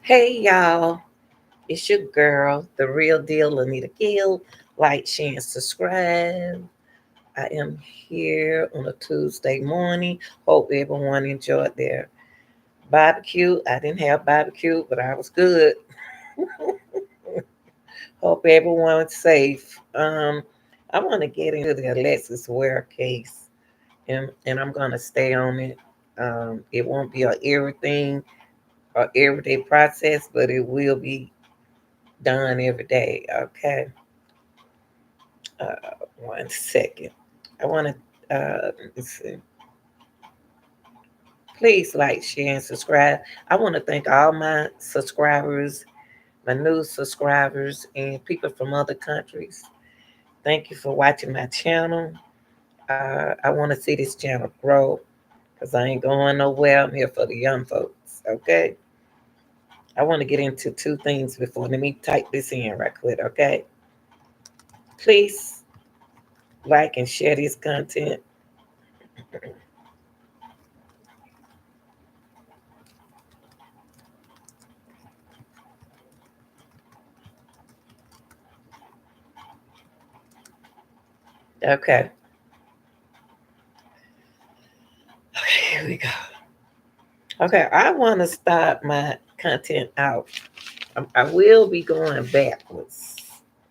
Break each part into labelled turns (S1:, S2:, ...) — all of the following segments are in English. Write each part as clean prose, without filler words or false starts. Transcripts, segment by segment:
S1: Hey y'all, it's your girl, the real deal, Anita Gill. Like, share, and subscribe. I am here on a Tuesday morning. Hope everyone enjoyed their barbecue. I didn't have barbecue, but I was good. Hope everyone was safe. I want to get into the Alexis Ware case, and I'm gonna stay on it. It won't be a everything or everyday process, but it will be done every day. Okay. Uh, 1 second. I want to, let's see. Please like, share, and subscribe. I want to thank all my subscribers, my new subscribers, and people from other countries. Thank you for watching my channel. I want to see this channel grow because I ain't going nowhere. I'm here for the young folks. Okay. I want to get into two things before. Let me type this in right quick. Okay. Please like and share this content. Okay. Okay. Here we go. Okay, I want to start my content out. I will be going backwards.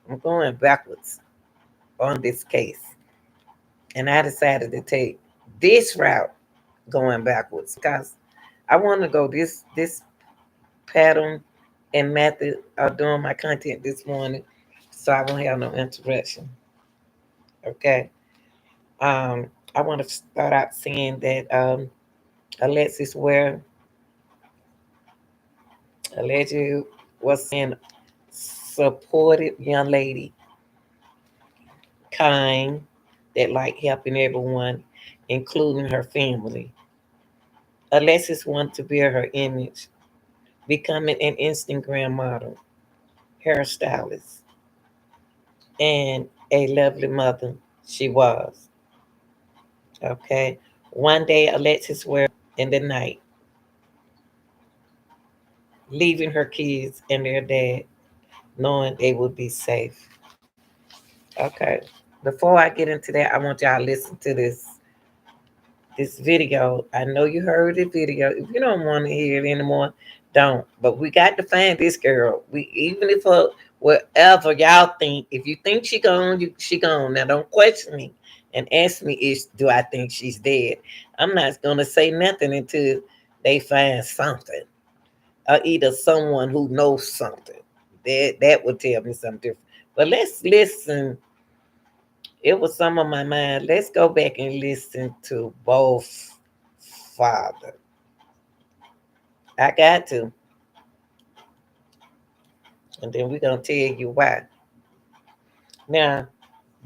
S1: I'm going backwards on this case. And I decided to take this route going backwards because I want to go this pattern and method of doing my content this morning so I won't have no interruption. Okay. Um, I want to start out saying that Alexis Ware allegedly was saying supportive young lady, kind, that like helping everyone, including her family. Alexis wanted to bear her image, becoming an Instagram model, hairstylist, and a lovely mother she was. Okay. One day, Alexis were in the night, leaving her kids and their dad, knowing they would be safe. Okay. Before I get into that, I want y'all to listen to this video. I know you heard the video. If you don't want to hear it anymore, don't. But we got to find this girl. We even if whatever y'all think, if you think she gone, she gone. Now don't question me and ask me is do I think she's dead. I'm not gonna say nothing until they find something. Or either someone who knows something. That would tell me something different. But let's listen. It was some of my mind. Let's go back and listen to both father. I got to. And then we're going to tell you why. Now,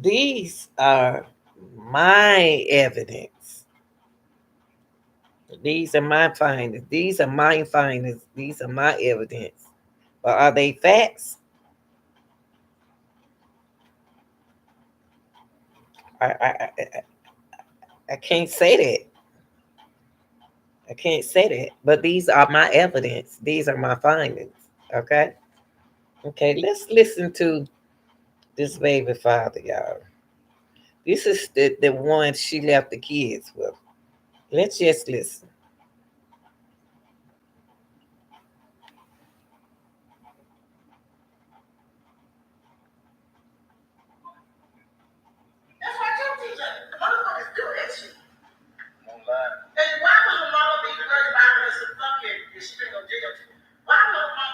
S1: these are my evidence. These are my findings. These are my findings. These are my evidence. But are they facts? I can't say that. I can't say that. But these are my evidence. These are my findings. Okay? Okay, let's listen to this baby father, y'all. This is the one she left the kids with. Let's just listen.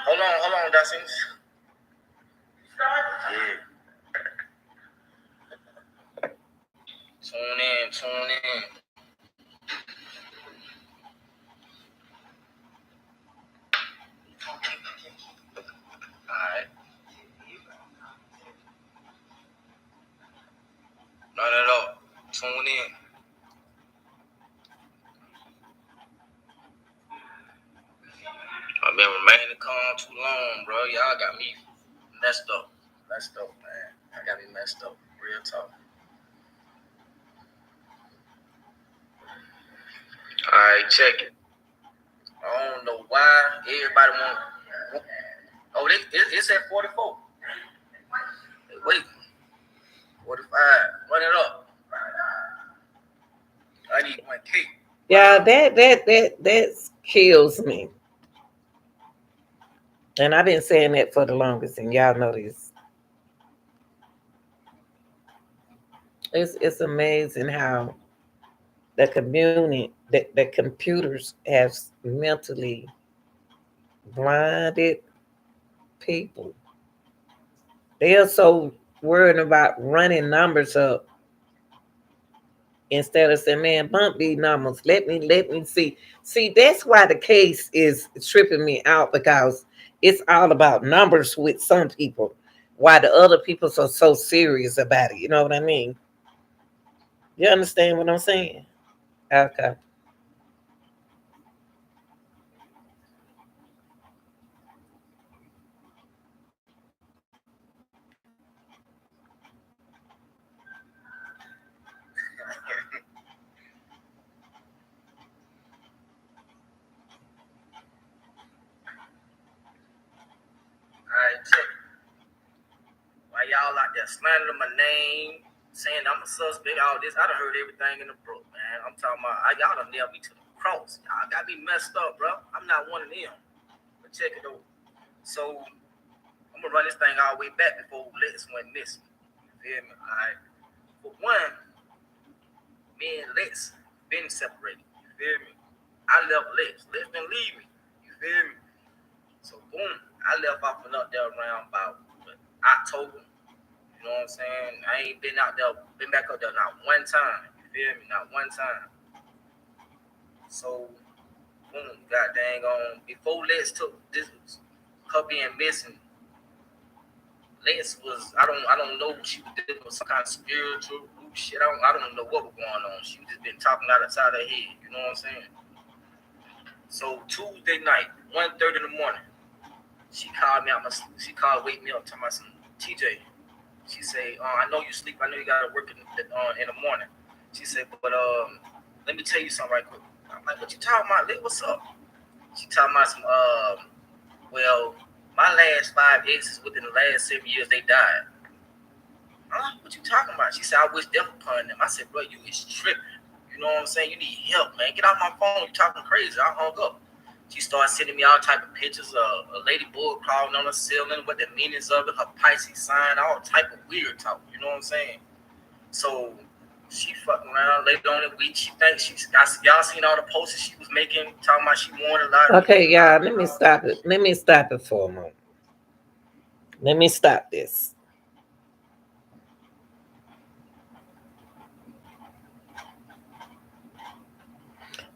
S2: Hold on, Dustin. Yeah. Tune in. Alright. Not at all. Tune in. I've been remaining calm too long, bro. Y'all got me messed up. Messed up, man. I got me messed up. Real talk. Alright, check it. I don't know why everybody want Oh, it's at 44. Wait, 45. Run it up. I need 1K.
S1: Yeah, that kills me. And I've been saying that for the longest, and y'all know this. It's amazing how the community that the computers have mentally blinded people. They are so worried about running numbers up instead of saying, "Man, bump these numbers. Let me see." See, that's why the case is tripping me out because it's all about numbers with some people, while the other people are so serious about it. You know what I mean? You understand what I'm saying? Okay.
S2: Alright, check. Why y'all out there slandering my name, saying I'm a suspect, all this? I done heard everything in the book, man. I'm talking about, y'all done nailed me to the cross. Y'all got me messed up, bro. I'm not one of them. But check it out. So, I'm gonna run this thing all the way back before Lex went missing. You feel me? Alright. For one, me and Lex been separated. You feel me? I left Lex. Lex didn't leave me. You feel me? So boom, I left off and up there around about October. You know what I'm saying? I ain't been out there, been back up there not one time. You feel me? Not one time. So boom, god dang on. Before Lex took this her being missing, Lex was I don't know, she was dealing with some kind of spiritual shit. I don't know what was going on. She just been talking outside her head. You know what I'm saying? So Tuesday night, 1:30 in the morning, she called me out my sleep. She called, wake me up, talking about some TJ. She say, I know you sleep. I know you gotta work in the morning. She said, but let me tell you something right quick. I'm like, what you talking about, Lit? What's up? She talking about some well, my last 5 exes within the last 7 years, they died. What you talking about? She said, I wish death upon them. I said, bro, you is tripping. You know what I'm saying? You need help, man. Get off my phone. You talking crazy. I hung up. She started sending me all type of pictures of a ladybug crawling on the ceiling, what the meanings of it, her Pisces sign, all type of weird talk. You know what I'm saying? So she fucking around later on in the week. She thinks y'all seen all the posters she was making, talking about she wanted a lot.
S1: Okay, y'all. Let me stop it. Let me stop it for a moment. Let me stop this.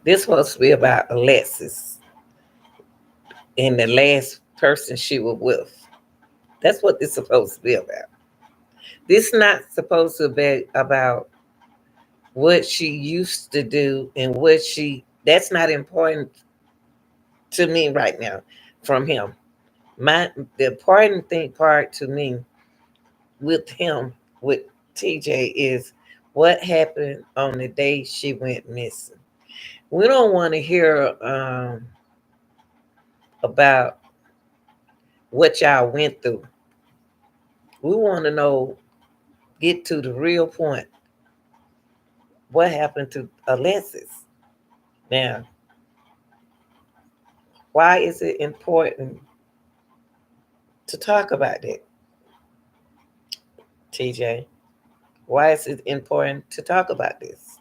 S1: This supposed to be about Alexis and the last person she was with. That's what this supposed to be about. This not supposed to be about what she used to do and what she. That's not important to me right now from him. The important thing part to me with him with TJ is what happened on the day she went missing. We don't want to hear about what y'all went through. We want to know, get to the real point. What happened to Alexis? Now, why is it important to talk about that, TJ? Why is it important to talk about this?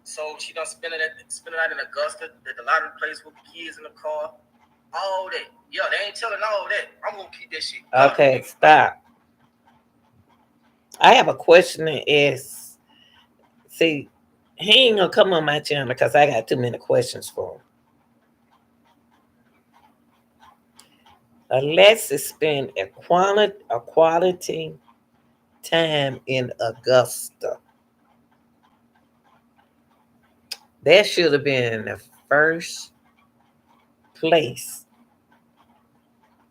S2: So she done spend it out in Augusta, at the lottery place with the kids in the car. All that. Yeah, they ain't telling all that. I'm gonna keep that shit.
S1: Okay, stop. I have a question that is, see, he ain't gonna come on my channel because I got too many questions for him. Alexis spent a quality time in Augusta. That should have been the first place.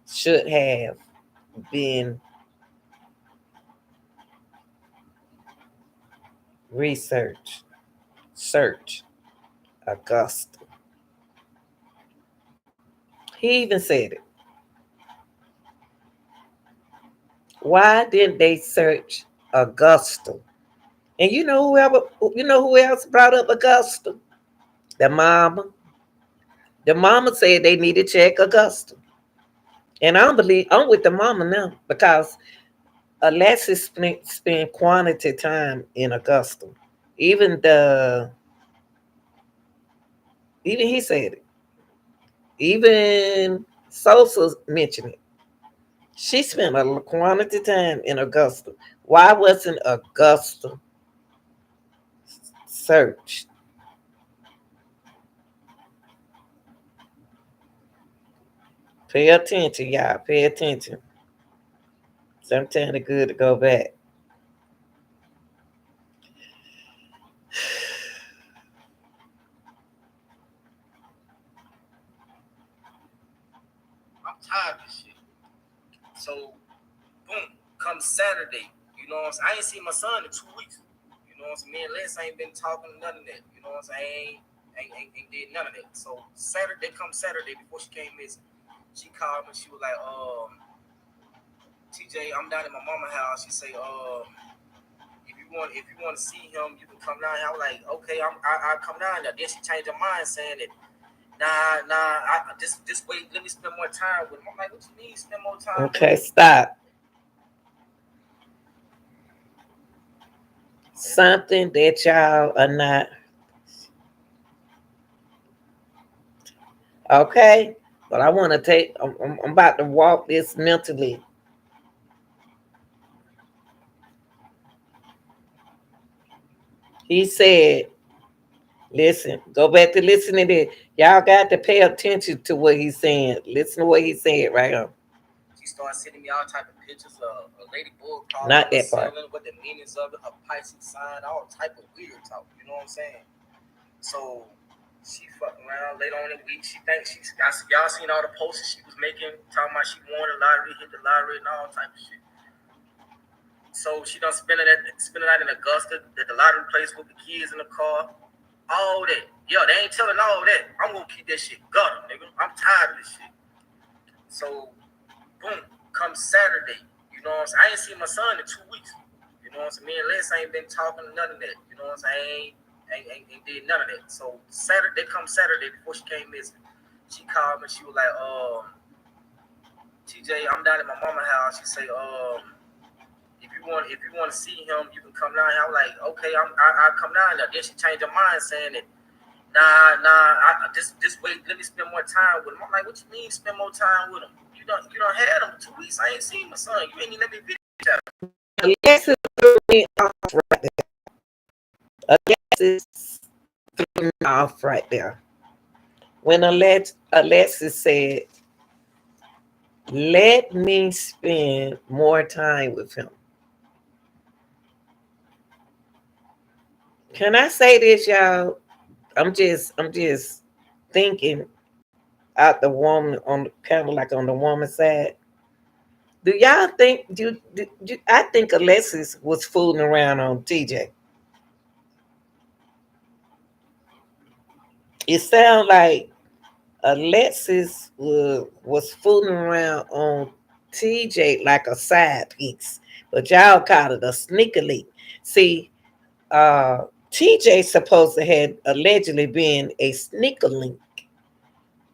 S1: Should have been Research. Search. Augusta. He even said it. Why didn't they search Augusta? And you know who else brought up Augusta? The mama. The mama said they need to check Augusta. And I don't believe I'm with the mama now because Alexis spent quantity time in Augusta. Even the even he said it. Even Sosa mentioned it. She spent a quantity time in Augusta. Why wasn't Augusta searched? Pay attention, y'all. Pay attention. Sometimes it's good to go back.
S2: I'm tired of this shit. So, boom, come Saturday. You know what I'm saying? I ain't seen my son in 2 weeks. You know what I'm saying? Me and Les ain't been talking none of that. You know what I'm saying? Ain't did none of that. So Saturday before she came missing, she called me. She was like, TJ, I'm down at my mama's house. She say, if you want to see him, you can come down here. I was like, okay, I come down there. Then she changed her mind, saying that this way, let me spend more time with him. I'm like, what you mean spend more time with
S1: Okay,
S2: him?
S1: stop. Something that y'all are not. Okay, but I want to take. I'm about to walk this mentally. He said, "Listen, go back to listening to it. Y'all got to pay attention to what he's saying. Listen to what he said right now.
S2: She started sending me all type of pictures of a ladybug crawling
S1: Not
S2: on the
S1: that part.
S2: ceiling, what the meanings of it, a Pisces sign, all type of weird talk. You know what I'm saying? So she fucking around later on in the week. She thinks y'all seen all the posters she was making, talking about she won the lottery, hit the lottery, and all type of shit. So she done spending out in Augusta, at the lottery place with the kids in the car. All that. Yo, they ain't telling all that. I'm gonna keep that shit gutter, nigga. I'm tired of this shit. So, boom, come Saturday. You know what I'm saying? I ain't seen my son in 2 weeks. You know what I'm saying? Me and Les ain't been talking none of that. You know what I'm saying? Ain't did none of that. So Saturday before she came missing, she called me. She was like, TJ, I'm down at my mama's house. She say, if you want to see him, you can come down here. I'm like, okay, I come down there. Then she changed her mind, saying that this way, let me spend more time with him. I'm like, what you mean spend more time with him? You don't had him for 2 weeks. I ain't seen my son. You ain't even let me video chat.
S1: Alexis threw me off right there. Alexis threw me off right there. When Alexis said, "Let me spend more time with him." Can I say this, y'all? I'm just thinking out the woman on kind of like on the woman side. Do y'all think I think Alexis was fooling around on TJ. It sounds like Alexis was fooling around on TJ like a side piece, but y'all called it a sneaker leak. See, TJ supposed to have allegedly been a sneaker link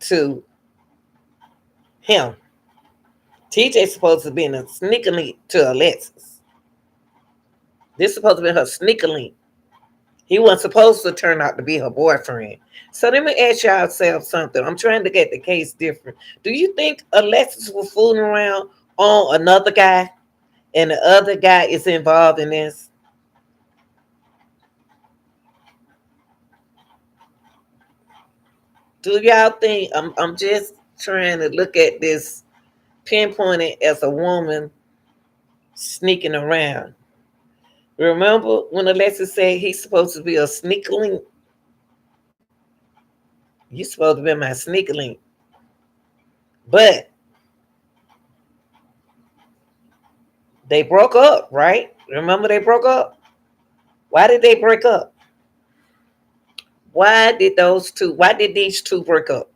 S1: to him. TJ supposed to be a sneaker link to Alexis. This supposed to be her sneaker link. He wasn't supposed to turn out to be her boyfriend. So let me ask y'all something. I'm trying to get the case different. Do you think Alexis was fooling around on another guy and the other guy is involved in this? Do y'all think I'm just trying to look at this pinpointed as a woman sneaking around? Remember when Alexis said he's supposed to be a sneaker link? You supposed to be my sneaker link. But they broke up, right? Remember they broke up? Why did they break up? Why did these two break up?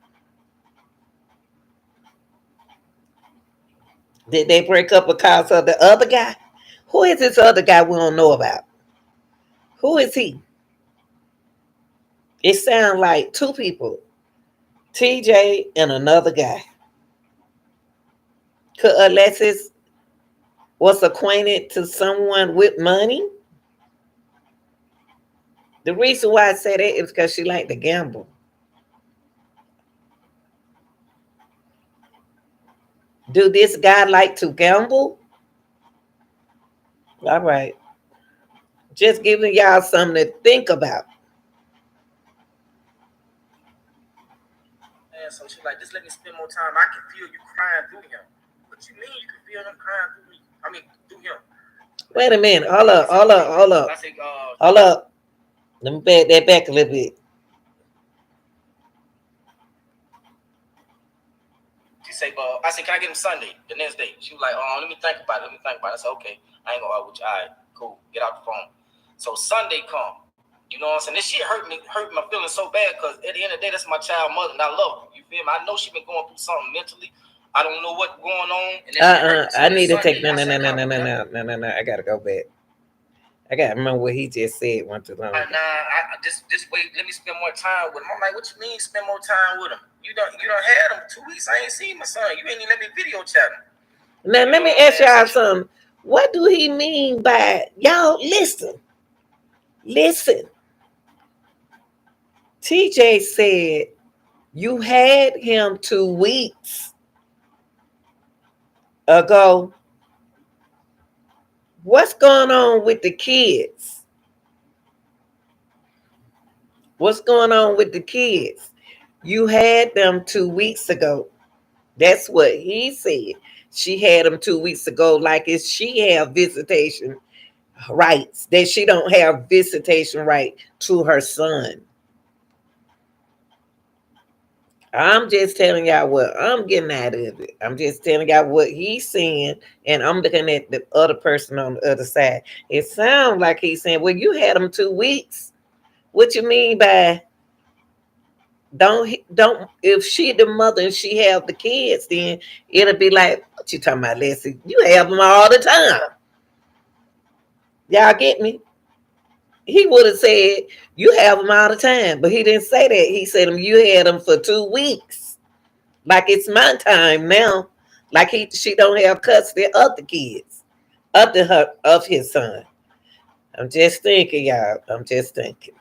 S1: Did they break up because of the other guy? Who is this other guy we don't know about? Who is he? It sounds like two people, TJ and another guy. Could Alexis was acquainted to someone with money? The reason why I say that is because she liked to gamble. Do this guy like to gamble? All right. Just giving y'all something to think about.
S2: And so she like, just let me spend more time. I can feel you crying through him. What you mean you can feel him crying through me? I mean, through him.
S1: Wait a minute. Hold up. Hold up. Hold up.
S2: I said,
S1: Hold up. Let me back that back a little bit.
S2: she said, I said, can I get him Sunday, the next day? She was like, let me think about it. Let me think about it. I said, okay, I ain't gonna argue with you. All right, cool. Get out the phone. So Sunday come. You know what I'm saying? This shit hurt my feelings so bad because at the end of the day, that's my child mother and I love her. You feel me? I know she been going through something mentally. I don't know what's going on. And that
S1: I need to take no. I gotta go back. I gotta remember what he just said one too long.
S2: I just wait. Let me spend more time with him. I'm like, what you mean spend more time with him? You don't had him 2 weeks. I ain't seen my son. You ain't even let me video chat him.
S1: Now let me ask y'all something. What do he mean by y'all? Listen. TJ said you had him 2 weeks ago. What's going on with the kids? What's going on with the kids? You had them 2 weeks ago. That's what he said. She had them 2 weeks ago, like if she have visitation rights, that she don't have visitation right to her son. I'm just telling y'all what I'm getting out of it. I'm just telling y'all what he's saying, and I'm looking at the other person on the other side. It sounds like he's saying, well, you had them 2 weeks. What you mean by don't if she the mother and she have the kids, then it'll be like, what you talking about, Leslie? You have them all the time. Y'all get me? He would have said, you have them all the time, but he didn't say that. He said, you had them for 2 weeks. Like it's my time now. Like she don't have custody of the kids, of his son. I'm just thinking, y'all. I'm just thinking.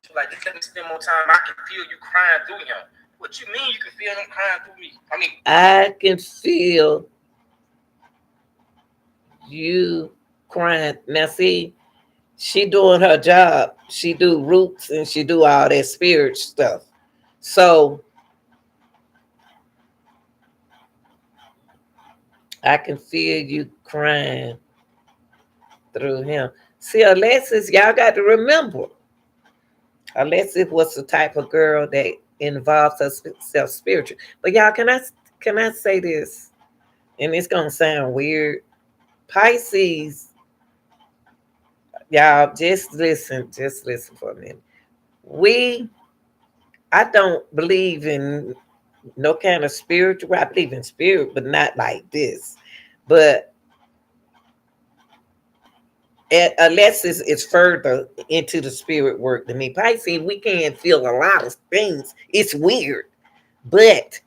S2: She like, just let me spend more time. I can feel you crying through him. What you mean you can feel him crying through me?
S1: I can feel you crying. Now see, she doing her job. She do roots and she do all that spirit stuff. So I can feel you crying through him. See, Alexis, y'all got to remember, Alexis was the type of girl that involves herself spiritual. But y'all, can I say this? And it's gonna sound weird. Pisces, y'all, just listen for a minute. We I don't believe in no kind of spiritual. I believe in spirit, but not like this. But Alexis is further into the spirit work than me. Pisces, we can feel a lot of things. It's weird, but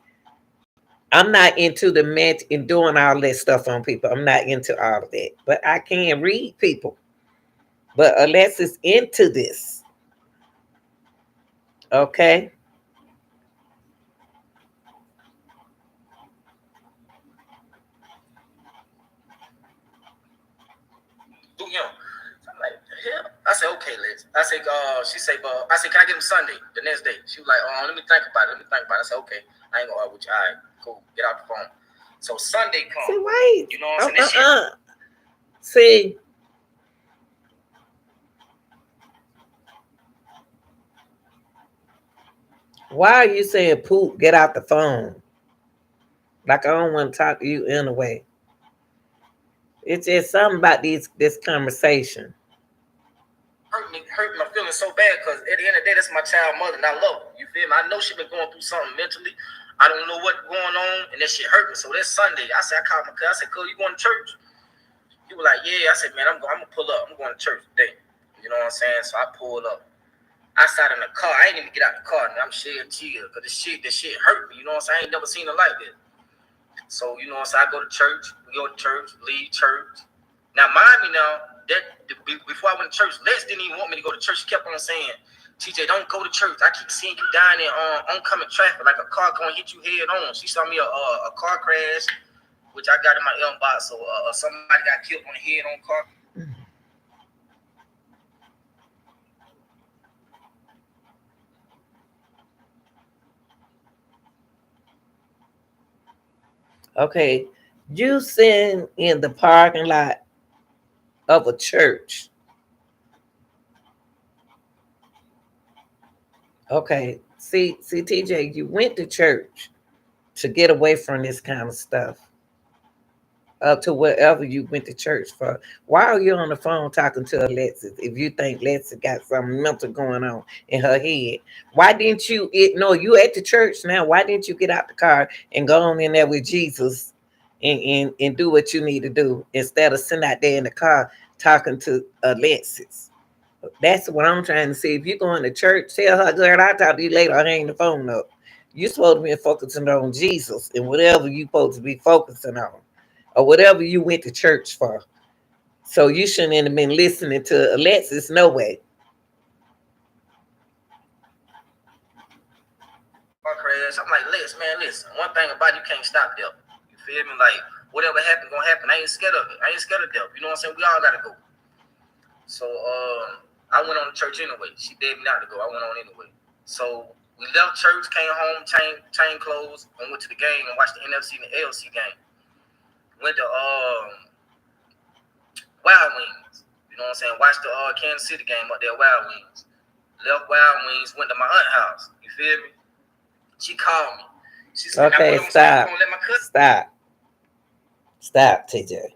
S1: I'm not into the match and doing all that stuff on people. I'm not into all of that, but I can read people. But Alexis into this, okay?
S2: Through him. I'm like, yeah. I said, okay, Liz. I said, she said, I said, can I get him Sunday, the next day? She was like, let me think about it. I said, okay, I ain't gonna argue with you. All right, cool. Get out the phone. So Sunday comes.
S1: See, wait.
S2: You know what I'm saying?
S1: See, Why are you saying poop? Get out the phone. Like I don't want to talk to you anyway. It's just something about this conversation.
S2: Hurt my feelings so bad because at the end of the day, that's my child mother and I love her. You feel me? I know she been going through something mentally. I don't know what's going on and that shit hurt me. So that Sunday, I called my cousin. I said, "Cuz, you going to church?" He was like, "Yeah." I said, "Man, I'm gonna pull up. I'm going to church today." You know what I'm saying? So I pulled up. I sat in the car. I ain't even get out the car. And I'm shedding tears because the shit hurt me. You know what I'm saying? I ain't never seen it like this. So, you know what I'm saying? I go to church. We go to church, leave church. Now, mind me now, before I went to church, Lex didn't even want me to go to church. She kept on saying, "TJ, don't go to church. I keep seeing you down in oncoming traffic, like a car going to hit you head on." She saw me a car crash, which I got in my inbox. So somebody got killed on the head on car.
S1: Okay, you sitting in the parking lot of a church. Okay, see, TJ, you went to church to get away from this kind of stuff. Up to wherever you went to church for. Why are you on the phone talking to Alexis if you think Alexis got something mental going on in her head? Why didn't you no, you at the church now? Why didn't you get out the car and go on in there with Jesus and do what you need to do instead of sitting out there in the car talking to Alexis? That's what I'm trying to see. If you're going to church, tell her, girl, I'll talk to you later. I hang the phone up. You're supposed to be focusing on Jesus and whatever you're supposed to be focusing on or whatever you went to church for. So you shouldn't have been listening to Alexis, no way.
S2: Car crash. I'm like, "Lex, man, listen. One thing about it, you can't stop death. You feel me? Like, whatever happen, gonna happen. I ain't scared of it. I ain't scared of death. You know what I'm saying? We all gotta go." So I went on to church anyway. She begged me not to go. I went on anyway. So we left church, came home, chain clothes, and went to the game and watched the NFC and the ALC game. Went to Wild Wings. You know what I'm saying? Watched the Kansas City game up there, Wild Wings. Left Wild Wings, went to my aunt's house. You feel me? She called me. She said,
S1: Okay, stop.
S2: "Gonna let my cousin."
S1: Stop, TJ.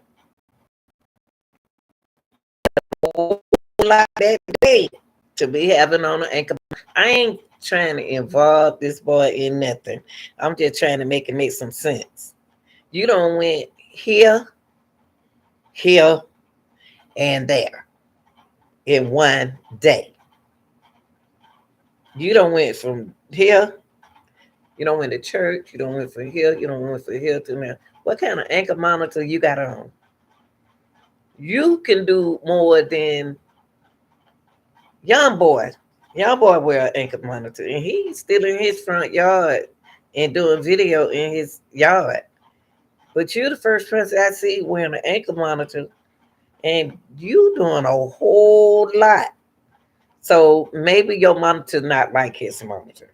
S1: Like that day to be having on an ankle. I ain't trying to involve this boy in nothing. I'm just trying to make it make some sense. You don't went here, here, and there in one day. You don't went from here, you don't went to church, you don't went from here, you don't went from here to there. What kind of ankle monitor you got on? You can do more than young boy. Young boy wear an ankle monitor, and he's still in his front yard and doing video in his yard. But you the first person I see wearing an ankle monitor, and you doing a whole lot. So maybe your monitor not like his monitor.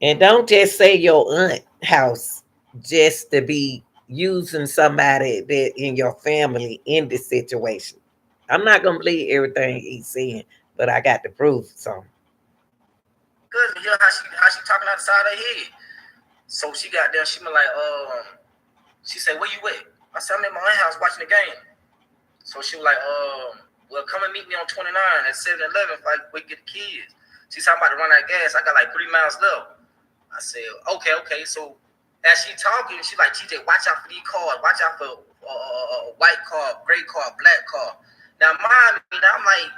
S1: And don't just say your aunt house just to be using somebody that in your family in this situation. I'm not gonna believe everything he's saying, but I got to prove something.
S2: Cousin hear how she talking out the side of her head. So she got there. She been like, she said, "Where you at?" I said, "I'm at my aunt's house watching the game." So she was like, "Well, come and meet me on 29 at 7-Eleven if we get the kids." She said, "I'm about to run out of gas. I got like 3 miles left." I said, "Okay." So as she talking, she like, "TJ, watch out for these cars. Watch out for white car, gray car, black car." Now, mine, I'm like,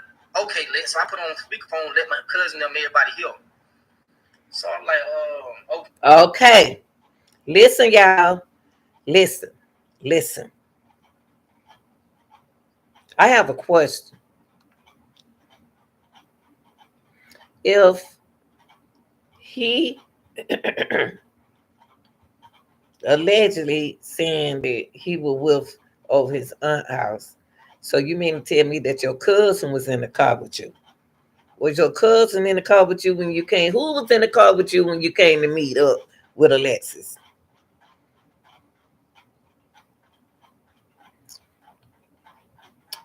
S2: "Okay, so I put on speakerphone, let my cousin them everybody hear." So I'm like, okay.
S1: Okay. Listen, y'all. Listen. Listen. I have a question. If he allegedly saying that he was with over his aunt house, so you mean to tell me that your cousin was in the car with you? Was your cousin in the car with you when you came? Who was in the car with you when you came to meet up with Alexis?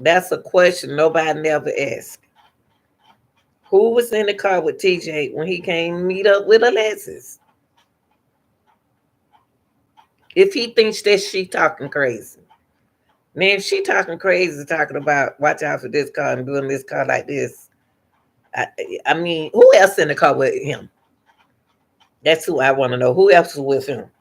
S1: That's a question nobody never asked. Who was in the car with TJ when he came meet up with Alexis? If he thinks that she talking crazy. Man, if she talking crazy, talking about watch out for this car and doing this car like this. I, I mean, who else in the car with him? That's who I want to know. Who else was with him?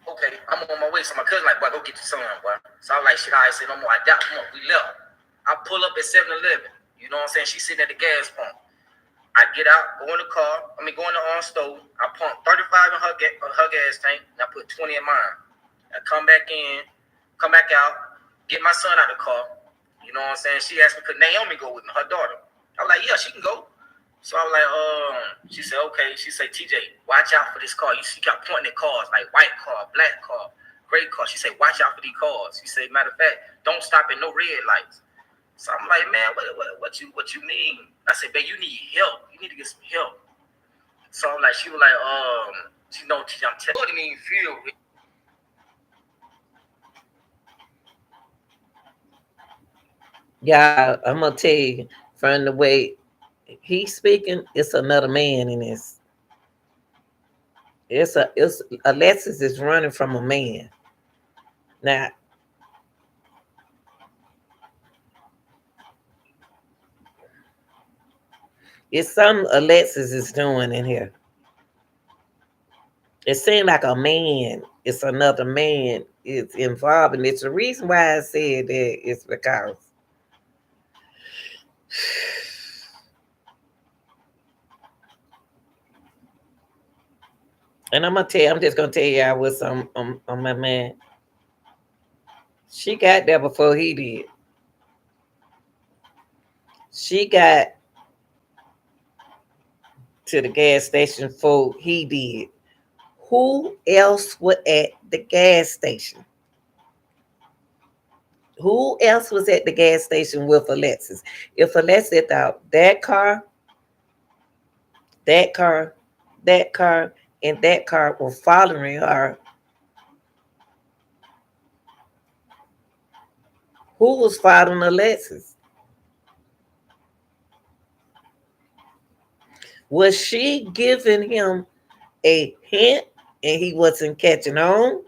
S2: Okay, I'm on my way. So my cousin like, boy, go get your son, boy. So I was like, shit, I said, no more. I doubt, come on, we left. I pull up at 7-Eleven. You know what I'm saying? She's sitting at the gas pump. I get out, go in the car. Go in the stove. I pump 35 in her gas tank, and I put 20 in mine. I come back in, come back out, get my son out of the car. You know what I'm saying? She asked me, could Naomi go with me, her daughter? I was like, yeah, she can go. So I was like, she said, okay. She said, TJ, watch out for this car. She kept pointing at cars, like white car, black car, gray car. She said, watch out for these cars. She said, matter of fact, don't stop at no red lights. So I'm like, man, what you mean? I said, babe, you need help. You need to get some help. So I'm like, she was like, she know, TJ, I'm telling you, what do you mean feel?
S1: Yeah, I'm gonna tell you from the way he's speaking, it's another man in this. It's Alexis is running from a man. Now it's something Alexis is doing in here. It seems like a man, it's another man is involved, and it's the reason why I said that is because and I'm just gonna tell you I was on my man. She got there before he did. She got to the gas station before he did. Who else was at the gas station? Who else was at the gas station with Alexis? If Alexis thought that car, that car, and that car were following her, who was following Alexis? Was she giving him a hint and he wasn't catching on?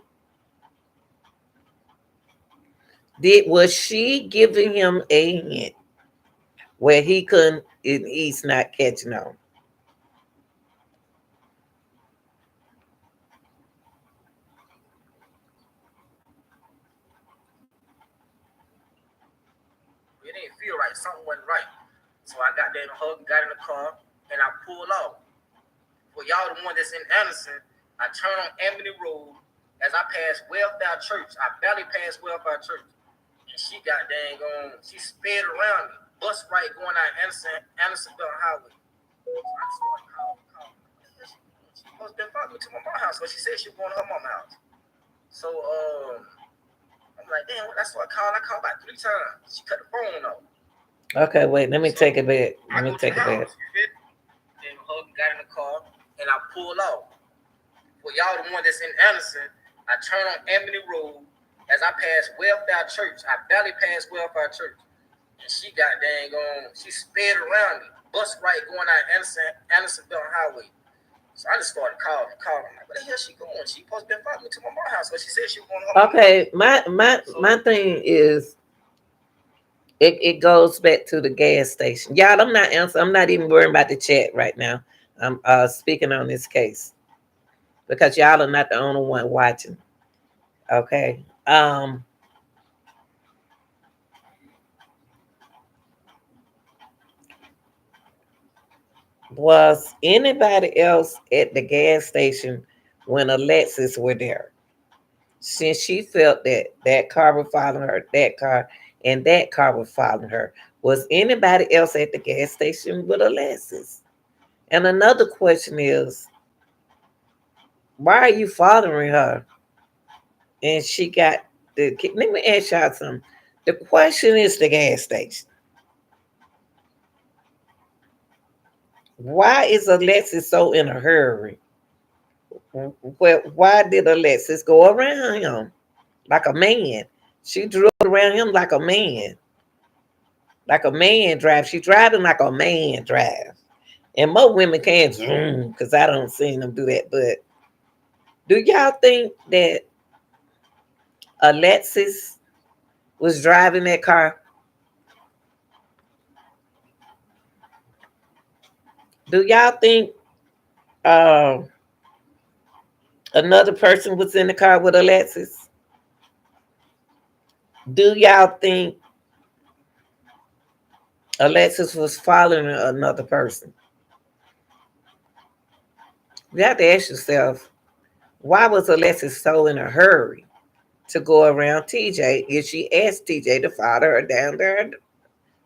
S1: Was she giving him a hint where he couldn't and he's not catching on?
S2: It didn't feel right. Something wasn't right. So I got there and hugged, got in the car, and I pulled off. For y'all, the one that's in Anderson, I turned on Amity Road as I passed Welfare Church. I barely passed Welfare Church. And she got dang on, she sped around me. Bus right going out Andersonville Highway. So I just started calling. She supposed to follow me to my mom's house, but she said she was going to her mom's house. So I'm like, damn, that's what I called. I called about 3 times. She cut the phone off.
S1: Okay, wait, let me take it back. Let me take it back.
S2: Then hug got in the car and I pulled off. For y'all, the one that's in Anderson, I turned on Amity Road as I passed Welfare Church. I barely passed Welfare Church. And she got dang on, she sped around me. Bus right going out Andersonville Highway. So I just started calling. I'm like, where the hell she going? She supposed to be following me to my mom's house, but she said she was going home.
S1: Okay, my thing is it goes back to the gas station. Y'all, I'm not answering. I'm not even worrying about the chat right now. I'm speaking on this case because y'all are not the only one watching. Okay. Was anybody else at the gas station when Alexis were there? Since she felt that that car was following her, that car, and that car was following her, was anybody else at the gas station with Alexis? And another question is, why are you following her? And she got the. Let me ask y'all something. The question is the gas station. Why is Alexis so in a hurry? Well, why did Alexis go around him like a man? She drove around him like a man drive. She driving like a man drive. And most women can't zoom because I don't see them do that. But do y'all think that Alexis was driving that car? Do y'all think uh, another person was in the car with Alexis? Do y'all think Alexis was following another person? You have to ask yourself, why was Alexis so in a hurry to go around TJ if she asked TJ to follow her down there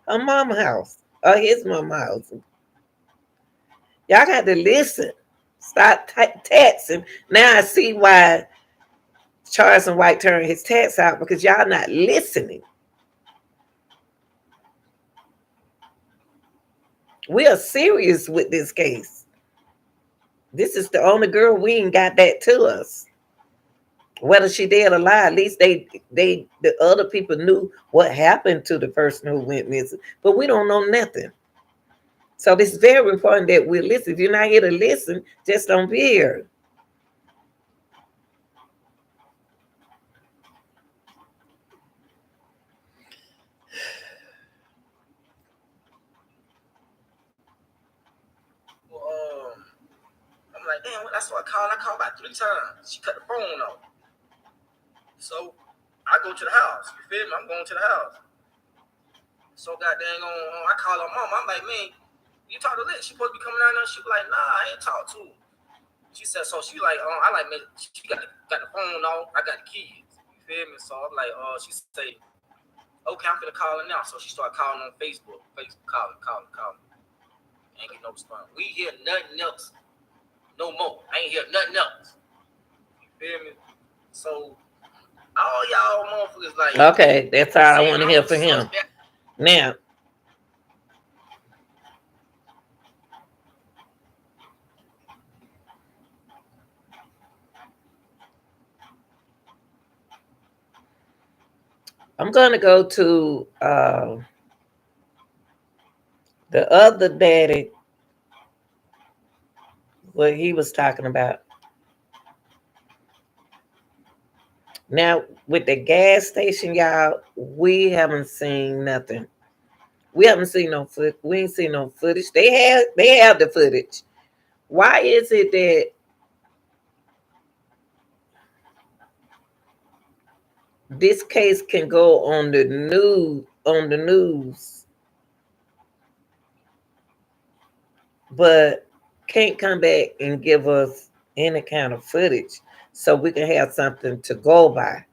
S1: her mama house or his mama house? Y'all got to listen. Stop taxing. Now I see why Charles and White turned his tax out because y'all not listening. We are serious with this case. This is the only girl we ain't got that to us. Whether she did or lie, at least the other people knew what happened to the person who went missing, but we don't know nothing. So this is very important that we listen. If you're not here to listen, just don't be here.
S2: Well, I'm like, damn, that's what I called. I called about 3 times. She cut the phone off. So I go to the house. You feel me? I'm going to the house. So goddamn I call her mom. I'm like, man, you talk to Liz. She supposed to be coming down there. She was like, nah, I ain't talk to her. She said, so she like, I like, man, she got the phone off. I got the keys. You feel me? So I'm like, she say, okay, I'm gonna call her now. So she started calling on Facebook. Calling. Ain't get no response. We hear nothing else. No more. I ain't hear nothing else. You feel me? So all y'all motherfuckers like,
S1: okay, that's all I want to hear from him. Now, I'm going to go to the other daddy, what he was talking about. Now, with the gas station, y'all, we haven't seen nothing. We haven't seen no foot. We ain't seen no footage. They have the footage. Why is it that this case can go on the news, but can't come back and give us any kind of footage so we can have something to go by?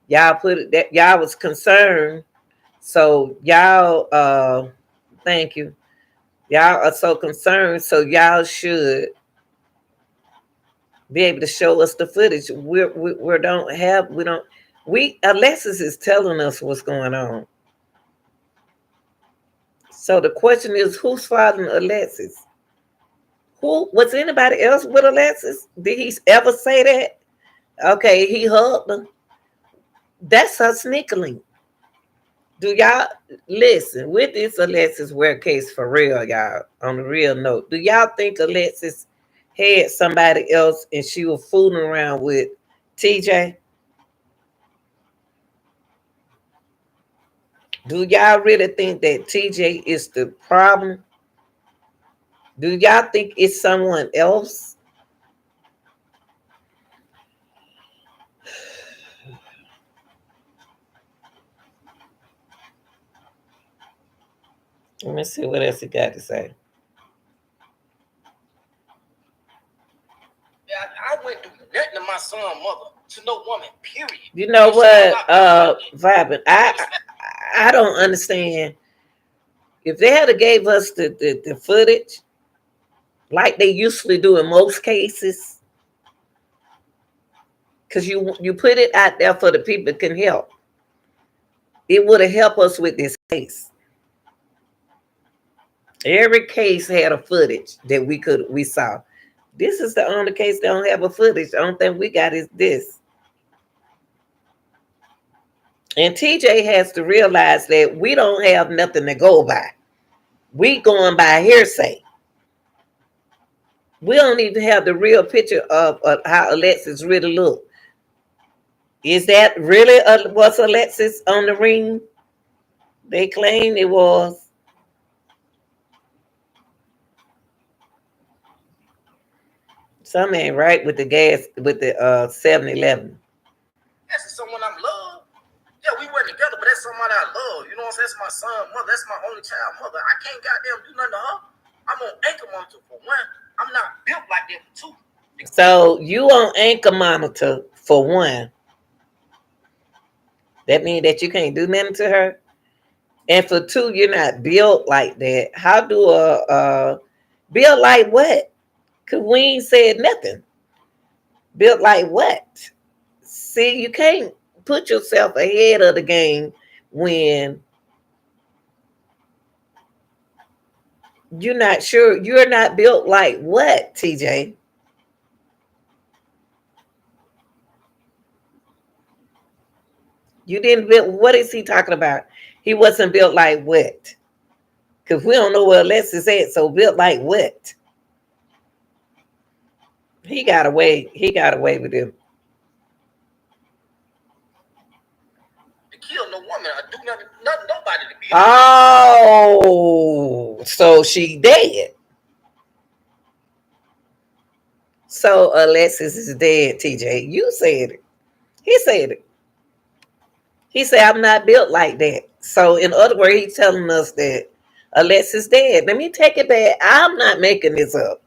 S1: Y'all put it that y'all was concerned, so y'all thank you. Y'all are so concerned, so y'all should be able to show us the footage. We don't have we don't we Alexis is telling us what's going on. So the question is, who's fathering Alexis? Who was anybody else with Alexis? Did he ever say that? Okay, he hugged her. That's her sneakling. Do y'all listen with this Alexis Ware case for real, y'all? On the real note, do y'all think Alexis had somebody else and she was fooling around with TJ? Do y'all really think that TJ is the problem? Do y'all think it's someone else? Let me see what else he got to say.
S2: Yeah, I went through nothing to my son, mother, to no woman, period.
S1: You know what, Vibin? I don't understand. If they had gave us the footage like they usually do in most cases, because you put it out there for the people can help. It would have helped us with this case. Every case had a footage that we saw. This is the only case that don't have a footage. The only thing we got is this. And TJ has to realize that we don't have nothing to go by. We going by hearsay. We don't even have the real picture of how Alexis really looked. Is that really was Alexis on the ring? They claim it was. Some ain't right with the gas with the 7-Eleven.
S2: That's someone I'm love. Yeah, we were together, but that's somebody I love. You know what I'm saying? That's my son, mother. That's my only child, mother. I can't goddamn do nothing to her. I'm on anchor monitor for one. I'm not built like that for two.
S1: So you on anchor monitor for one. That means that you can't do nothing to her. And for two, you're not built like that. How do a built like what? Cause we ain't said nothing. Built like what? See, you can't put yourself ahead of the game when you're not sure. You're not built like what, TJ? You didn't build. What is he talking about? He wasn't built like what? Because we don't know where Alexis at. So built like what? He got away. He got away with him.
S2: To kill no woman, I do nothing, nobody to be.
S1: Oh, so she dead. So Alexis is dead, TJ. You said it. He said it. He said, I'm not built like that. So, in other words, he's telling us that Alexis dead. Let me take it back. I'm not making this up.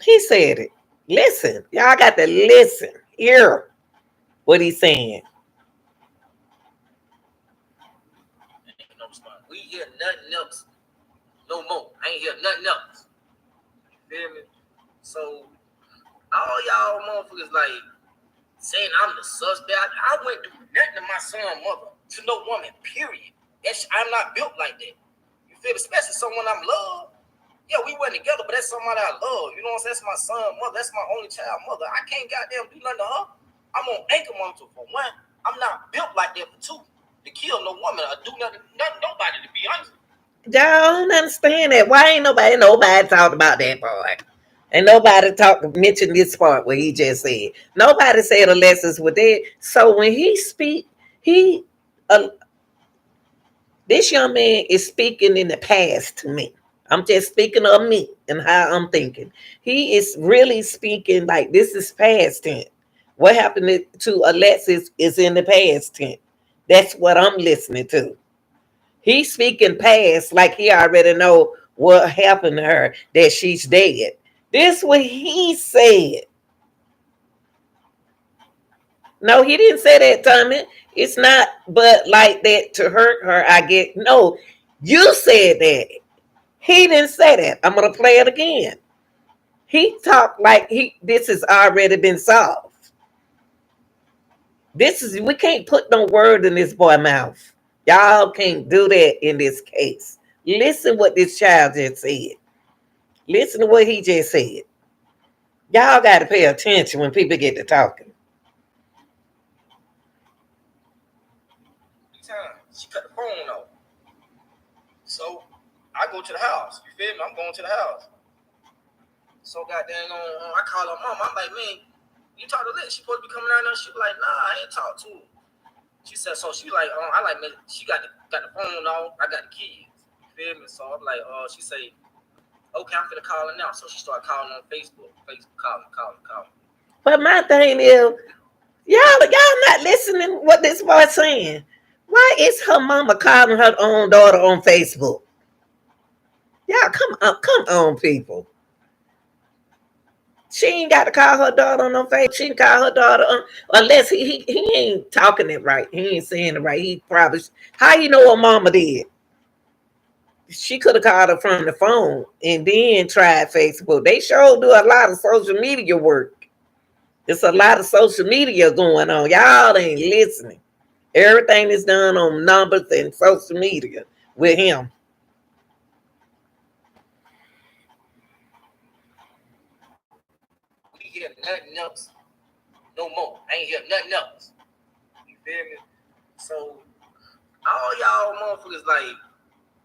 S1: He said it. Listen. Y'all got to listen. Hear what he's saying.
S2: Ain't no response. We hear nothing else. No more. I ain't hear nothing else. You feel me? So, all y'all motherfuckers like saying I'm the suspect. I went through nothing to my son, mother, to no woman, period. I'm not built like that. You feel me? Especially someone I'm love. Yeah, we went together, but that's somebody I love. You know what I'm saying? That's my son, mother. That's my only child, mother. I can't goddamn do nothing to her. I'm on anchor monitor for one. I'm not built like that for two. To kill no woman or do nothing nobody, to be honest.
S1: Y'all don't understand that. Why ain't nobody talked about that part? And nobody mentioned this part where he just said. Nobody said Alexis was dead. So when he speak, he uh, this young man is speaking in the past to me. I'm just speaking of me and how I'm thinking. He is really speaking like this is past tense. What happened to Alexis is in the past tense. That's what I'm listening to. He's speaking past like he already know what happened to her, that she's dead. This what he said. No, he didn't say that, Tommy. It's not but like that to hurt her. I get no. You said that. He didn't say that. I'm gonna play it again. He talked like this has already been solved. This is we can't put no word in this boy mouth. Y'all can't do that in this case. Listen what this child just said. Listen to what he just said. Y'all got to pay attention when people get to talking.
S2: She cut the phone off. So I go to the house. You feel me? I'm going to the house. So goddamn, I call her mom. I'm like, man, you talk to Liz. She supposed to be coming down there. She be like, nah, I ain't talk to her. She said, so she like, I like, man, she got the phone off. I got the keys. You feel me? So I'm like, she say, okay, I'm finna call her now. So she started calling on Facebook. Calling.
S1: But my thing is, y'all not listening what this boy saying. Why is her mama calling her own daughter on Facebook? Y'all come on, people. She ain't got to call her daughter on no Facebook. She can call her daughter on, unless he ain't talking it right. He ain't saying it right. He probably how you know what mama did. She could have called her from the phone and then tried Facebook. They sure do a lot of social media work. It's a lot of social media going on. Y'all ain't listening. Everything is done on numbers and social media with him.
S2: We hear nothing else. No more. I ain't hear nothing else. You feel me? So all y'all motherfuckers like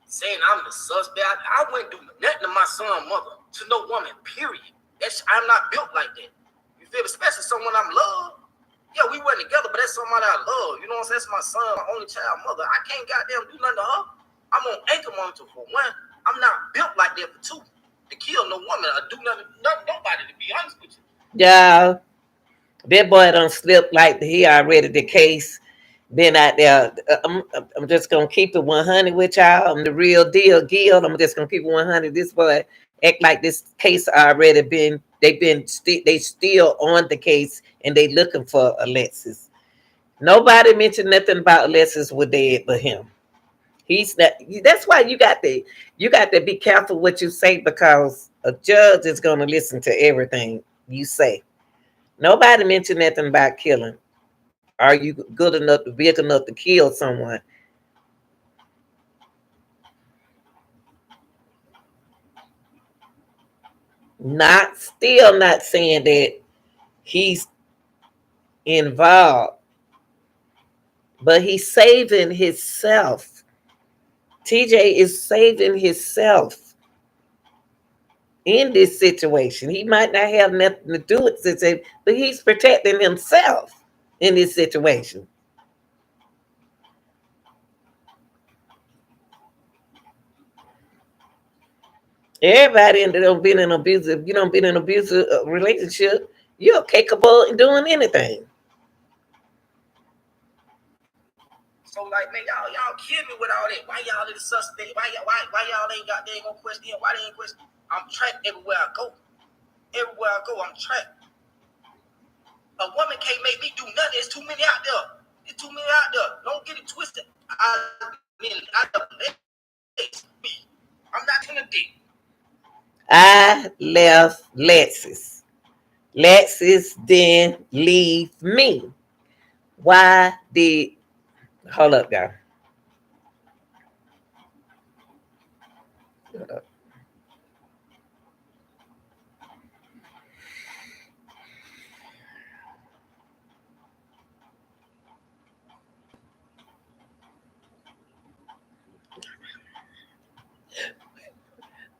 S2: saying I'm the suspect. I wouldn't do nothing to my son's mother, to no woman, period. I'm not built like that. You feel me? Especially someone I'm love. Yeah, we went together, but that's somebody I love. You know what I'm saying? That's my son, my only child mother. I can't goddamn do nothing to her. I'm on ankle monitor for one. I'm not built like that for two. To kill no woman or do nothing, nobody, to be honest with you.
S1: Yeah, that boy don't slip like he already the case. Been out there. I'm just gonna keep it 100 with y'all. I'm the real deal, Gil. I'm just gonna keep it 100. This boy act like this case already been. They still on the case and they looking for Alexis. Nobody mentioned nothing about Alexis was dead but him. He's not. That's why you got to be careful what you say because a judge is gonna listen to everything you say. Nobody mentioned nothing about killing. Are you good enough, big enough to kill someone? Not still not saying that he's involved, but he's saving himself. TJ is saving himself in this situation. He might not have nothing to do with it, but he's protecting himself in this situation. Everybody ended up being in abusive. You don't been in an abusive relationship. You're capable of doing anything.
S2: So like, man, y'all kill me with all that. Why y'all in the suspect? Why y'all ain't got they ain't gonna question him? Why they ain't question? I'm tracked everywhere I go. Everywhere I go, I'm tracked. A woman can't make me do nothing. It's too many out there. It's too many out there. Don't get it twisted. I'm not gonna dick.
S1: I left Lex'S. Lex'S didn't leave me. Why did hold up, y'all? Hold up.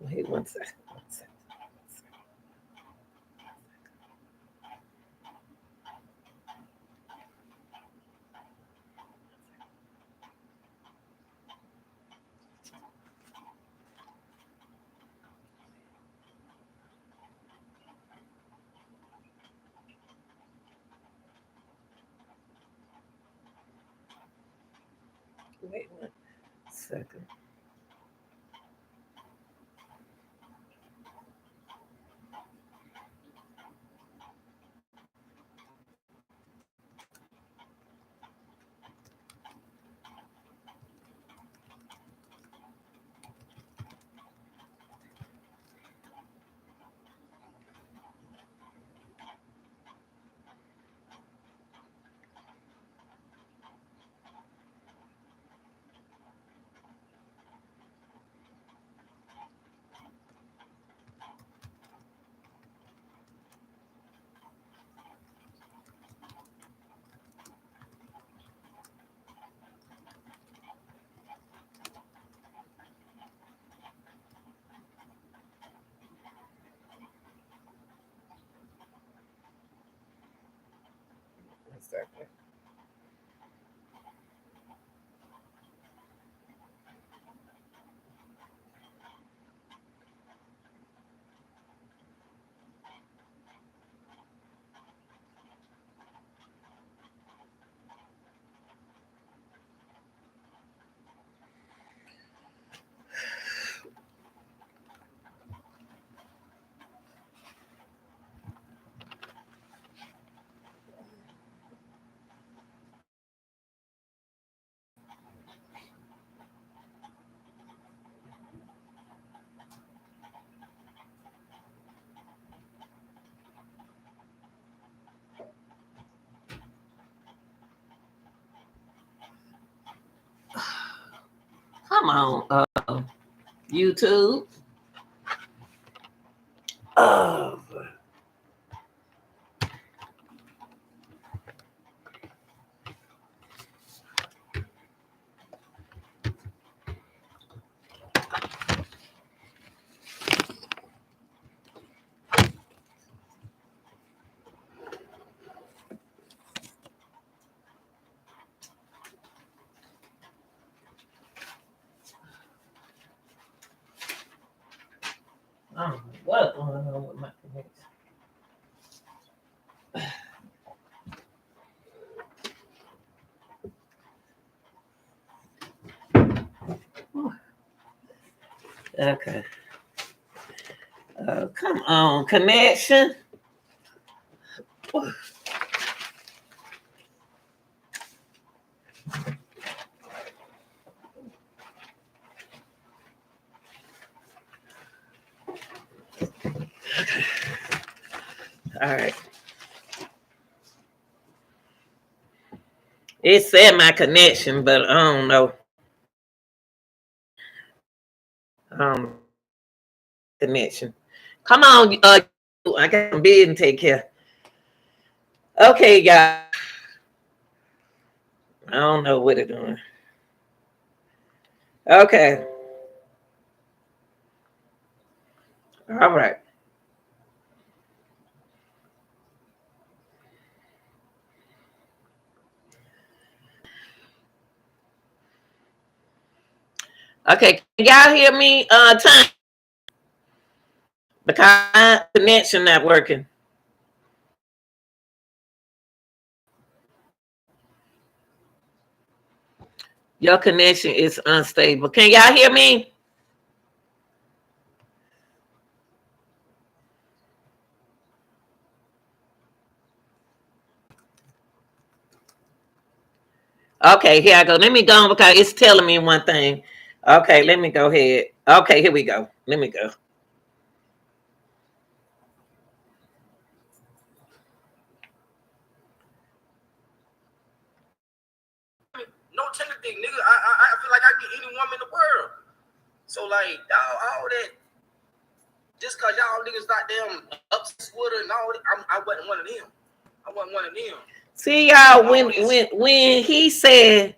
S1: Wait 1 second. 1 second. Wait 1 second. One second. Come on, YouTube. Oh, going on with my connection? Okay. Come on, connection. All right. It said my connection, but I don't know. Connection. Come on, I got some bid and take care. Okay, y'all. I don't know what they're doing. Okay. All right. Okay, can y'all hear me? Time because my connection not working. Your connection is unstable. Can y'all hear me? Okay, here I go. Let me go because it's telling me one thing. Okay, let me go ahead. Okay, here we go. Let me go.
S2: No Timothy, nigga. I feel like I get any woman in the world. So like, y'all, all that, just cause y'all niggas got them upset with her and all that, I wasn't one of them. I wasn't one of them.
S1: See y'all when he said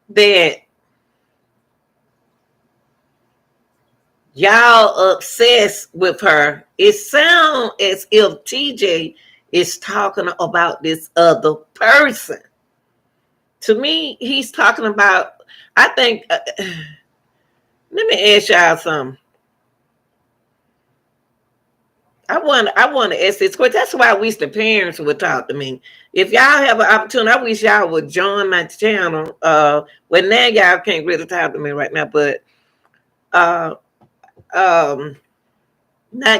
S1: that y'all obsessed with her, it sounds as if TJ is talking about this other person. To me, he's talking about. I think. Let me ask y'all something. I want to ask this question. That's why I wish the parents would talk to me. If y'all have an opportunity, I wish y'all would join my channel. Well, now y'all can't really talk to me right now, but uh, now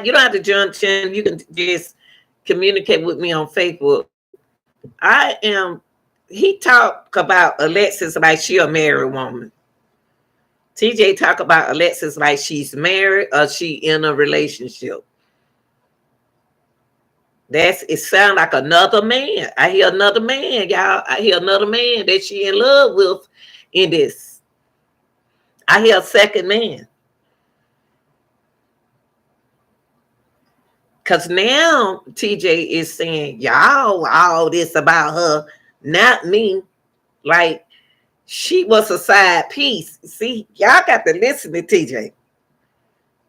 S1: you don't have to join the channel. You can just communicate with me on Facebook. I am. He talk about Alexis like she a married woman. TJ talk about Alexis like she's married or she in a relationship. It sounds like another man. I hear another man, y'all. I hear another man that she in love with in this. I hear a second man. Cause now TJ is saying, y'all, all this about her, not me. Like she was a side piece. See, y'all got to listen to TJ.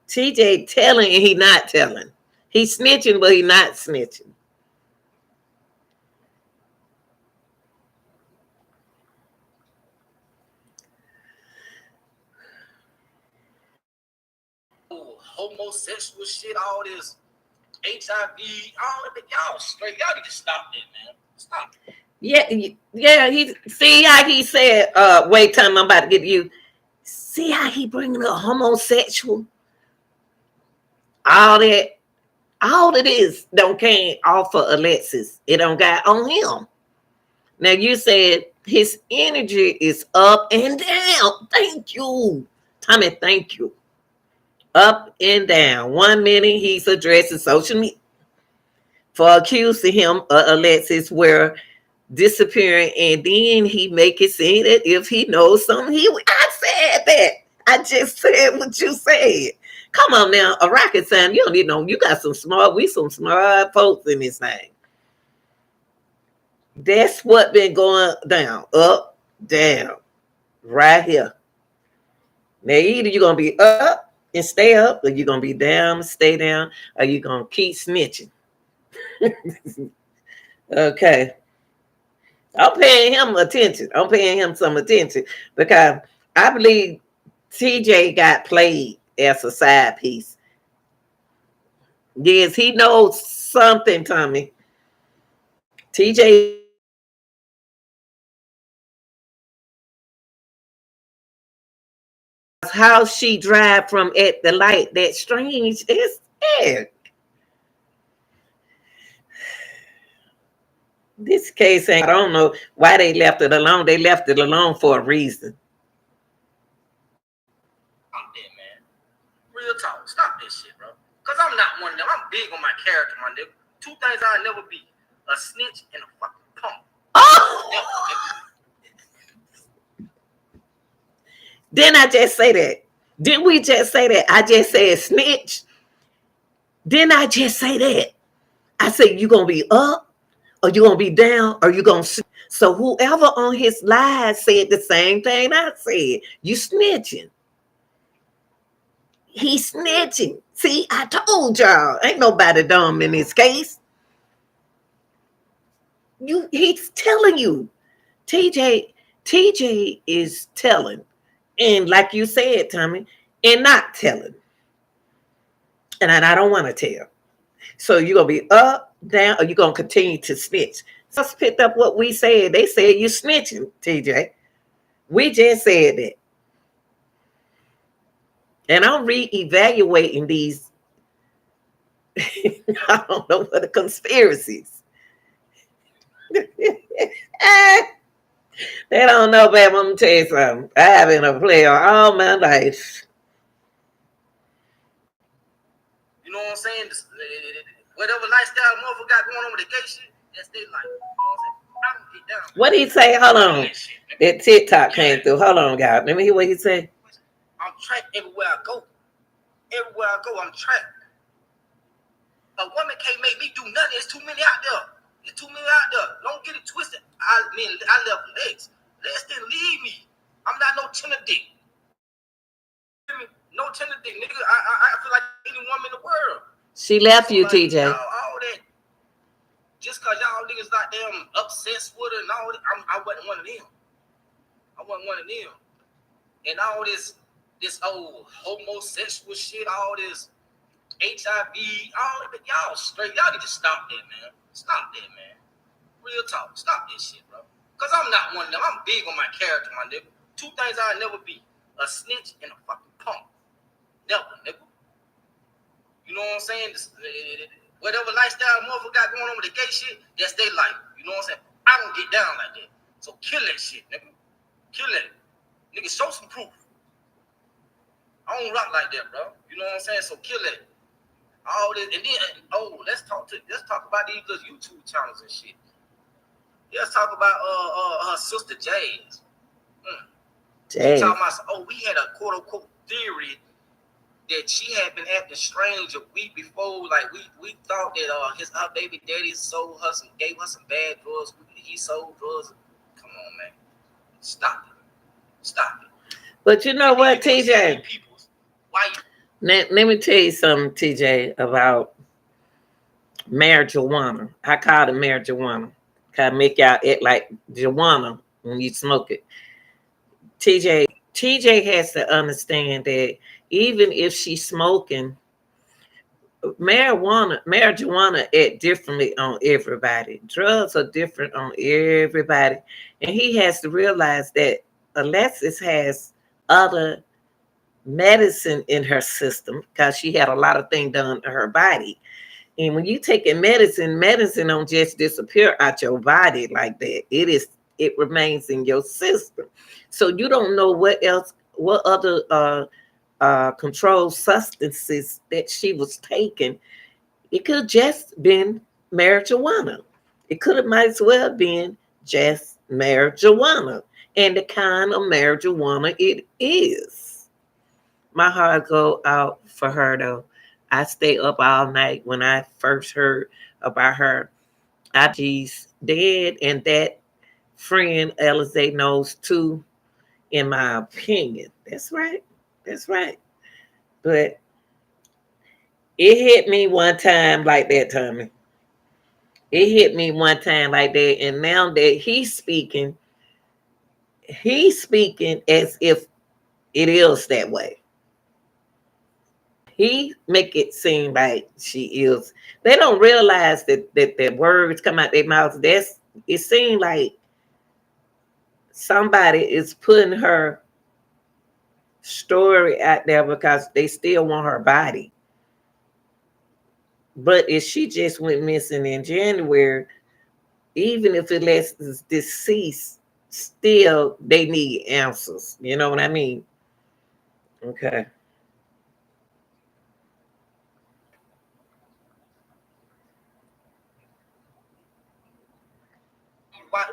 S1: TJ telling and he not telling. He's snitching, but he not snitching.
S2: Homosexual shit, all this HIV, all of it. Y'all straight. Y'all need to stop that, man. Stop.
S1: Yeah. He see how he said, wait time, I'm about to get you. See how he bringing up homosexual? All of this don't came off of Alexis. It don't got on him. Now you said his energy is up and down. Thank you. Tommy, thank you. Up and down. 1 minute he's addressing social media for accusing him of Alexis were disappearing, and then he make it seem that if he knows something, I said that. I just said what you said. Come on now, a rocket sign. You don't need no. You got some smart folks in this thing. That's what been going down, up, down, right here. Now either you're gonna be up and stay up, or you're gonna be down and stay down, or you're gonna keep snitching. Okay. I'm paying him attention. I'm paying him some attention because I believe TJ got played as a side piece. Yes, he knows something, Tommy. TJ is telling you because how she drive from at the light, that strange. It's yeah. This case ain't. I don't know why they left it alone. They left it alone for a reason.
S2: I'm dead, man. Real talk. Stop this shit, bro. Cause I'm not one of them. I'm big on my character, my nigga. Two things I'll never be: a snitch and a fucking punk.
S1: Oh, didn't I just say that? Didn't we just say that? I just said snitch. Didn't I just say that? I said you gonna be up or you gonna be down or you gonna snitch. So whoever on his live said the same thing I said. You snitching. He snitching. See, I told y'all. Ain't nobody dumb in this case. He's telling you. TJ, TJ is telling. And like you said, Tommy, and not telling. And I don't want to tell. So you're gonna be up, down, or you're gonna continue to snitch. Just picked up what we said. They said you snitching, TJ. We just said that. And I'm re-evaluating these. I don't know what the conspiracies. They don't know, babe. I'm gonna tell you something. I have been a player all my life.
S2: You know what I'm saying? Whatever lifestyle motherfucker got going on with the gay shit, that's their life. You know what I'm saying? I don't get down.
S1: What did he say? Hold on. That TikTok came through. Hold on, guys. Let me hear what he said.
S2: I'm tracked everywhere I go. Everywhere I go, I'm tracked. A woman can't make me do nothing. There's too many out there. There's too many out there. Don't get it twisted. I left Lex. Lex didn't leave me. I'm not no tender dick. No tender dick, nigga. I feel like any woman in the world.
S1: She left
S2: So
S1: you,
S2: like,
S1: TJ.
S2: all that. Just cause y'all niggas like damn obsessed with her and all that, I wasn't one of them. I wasn't one of them. And all this old homosexual shit, all this HIV, all of it, y'all straight. Y'all need to stop that, man. Stop that, man. Real talk. Stop this shit, bro. Cause I'm not one of them. I'm big on my character, my nigga. Two things I'll never be: a snitch and a fucking punk. Never, nigga. You know what I'm saying? Whatever lifestyle motherfucker got going on with the gay shit, that's their life. You know what I'm saying? I don't get down like that. So kill that shit, nigga. Kill that. Nigga, show some proof. I don't rock like that, bro. You know what I'm saying? So kill that. All this, and then let's talk about these little YouTube channels and shit. Let's talk about her sister Jazz. She talking about, we had a quote unquote theory that she had been acting strange a week before. Like we thought that her baby daddy gave her some bad drugs. He sold drugs. Come on, man. Stop it.
S1: But you know what, TJ?
S2: Why?
S1: Let me tell you something, TJ, about marijuana. I call it marijuana. Cause make y'all act like marijuana when you smoke it. TJ has to understand that even if she's smoking marijuana act differently on everybody. Drugs are different on everybody. And he has to realize that Alexis has other medicine in her system because she had a lot of things done to her body. And when you take a medicine don't just disappear out your body like that. It remains in your system. So you don't know what other controlled substances that she was taking. It could just been marijuana. It could have might as well been just marijuana and the kind of marijuana it is. My heart go out for her though. I stay up all night when I first heard about her. She's dead, and that friend Alize knows too, in my opinion. That's right. That's right. But it hit me one time like that, Tommy. It hit me one time like that, and now that he's speaking as if it is that way. He make it seem like she is. They don't realize that the words come out their mouths. That's it. Seems like somebody is putting her story out there because they still want her body. But if she just went missing in January, even if it lets deceased, still they need answers. You know what I mean? Okay.
S2: Why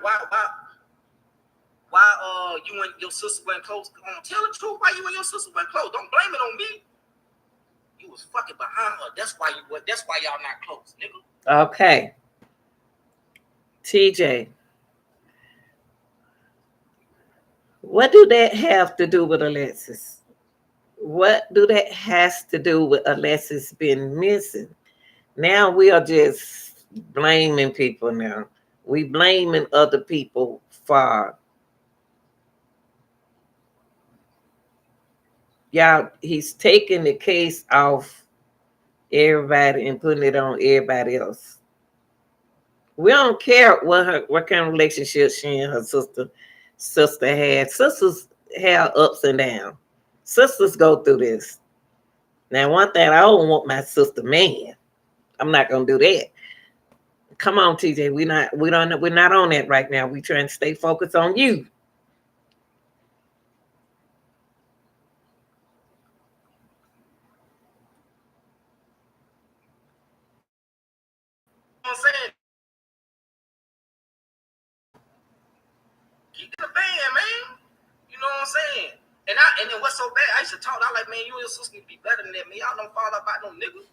S2: you and your sister went close? Come on, tell the truth. Why you and your sister went close? Don't blame it on me. You was fucking behind her. That's why you what. That's why y'all not close, nigga.
S1: Okay. TJ, what do that have to do with Alexis? What do that has to do with Alexis been missing? Now we are just blaming people now. We blaming other people for y'all. He's taking the case off everybody and putting it on everybody else. We don't care what kind of relationship she and her sister had. Sisters have ups and downs. Sisters go through this. Now, one thing I don't want my sister man. I'm not gonna do that. Come on, TJ. We're not on that right now. We trying to stay focused on you.
S2: You know what I'm saying? Keep the band, man. You know what I'm saying? And then what's so bad? I used to talk. I like, man, you and your sister need to be better than that. Man, y'all don't fall out about no nigga.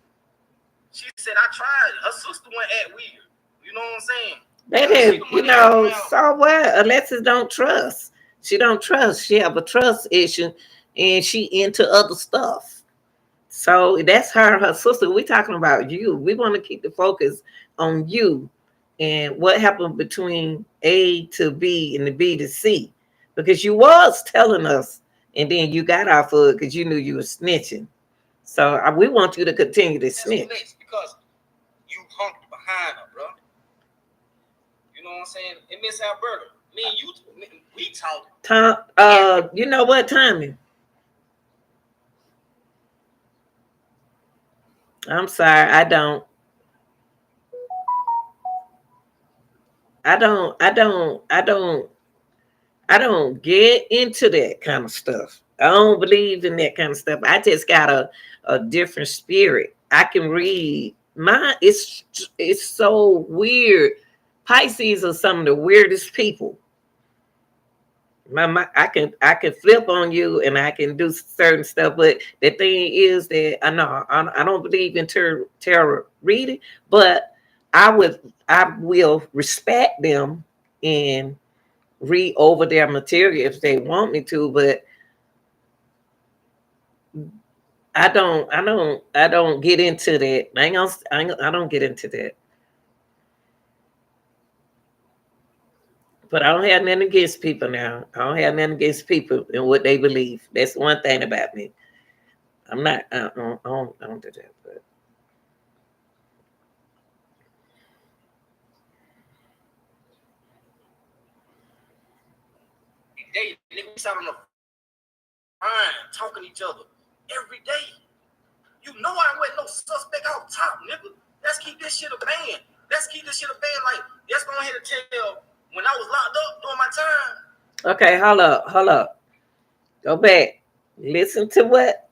S2: She said I tried. Her sister went at weird. You know what I'm saying?
S1: That is, so what? Alexis don't trust. She don't trust. She have a trust issue, and she into other stuff. So that's her sister. We talking about you. We want to keep the focus on you and what happened between A to B and the B to C, because you was telling us, and then you got off of it because you knew you were snitching. So we want you to continue to snitch.
S2: Because you hunked behind her, bro. You know what I'm saying? And Miss Alberta, me and you, we talked.
S1: You know what, Tommy? I'm sorry, I don't. I don't. I don't. I don't. I don't get into that kind of stuff. I don't believe in that kind of stuff. I just got a different spirit. I can read. Mine it's so weird. Pisces are some of the weirdest people. I can flip on you and I can do certain stuff, but the thing is that I don't believe in tarot reading, but I will respect them and read over their material if they want me to, but I don't get into that. I don't get into that. But I don't have nothing against people now. I don't have nothing against people and what they believe. That's one thing about me. I'm not. I don't do that. But
S2: Day, nigga, we sat on the line talking to each other every day. You know I ain't with no suspect out top, nigga. Let's keep this shit a band. Let's keep this shit a band. Like, let's go ahead and tell when I was locked up during my time.
S1: okay, hold up. Go back. Listen to what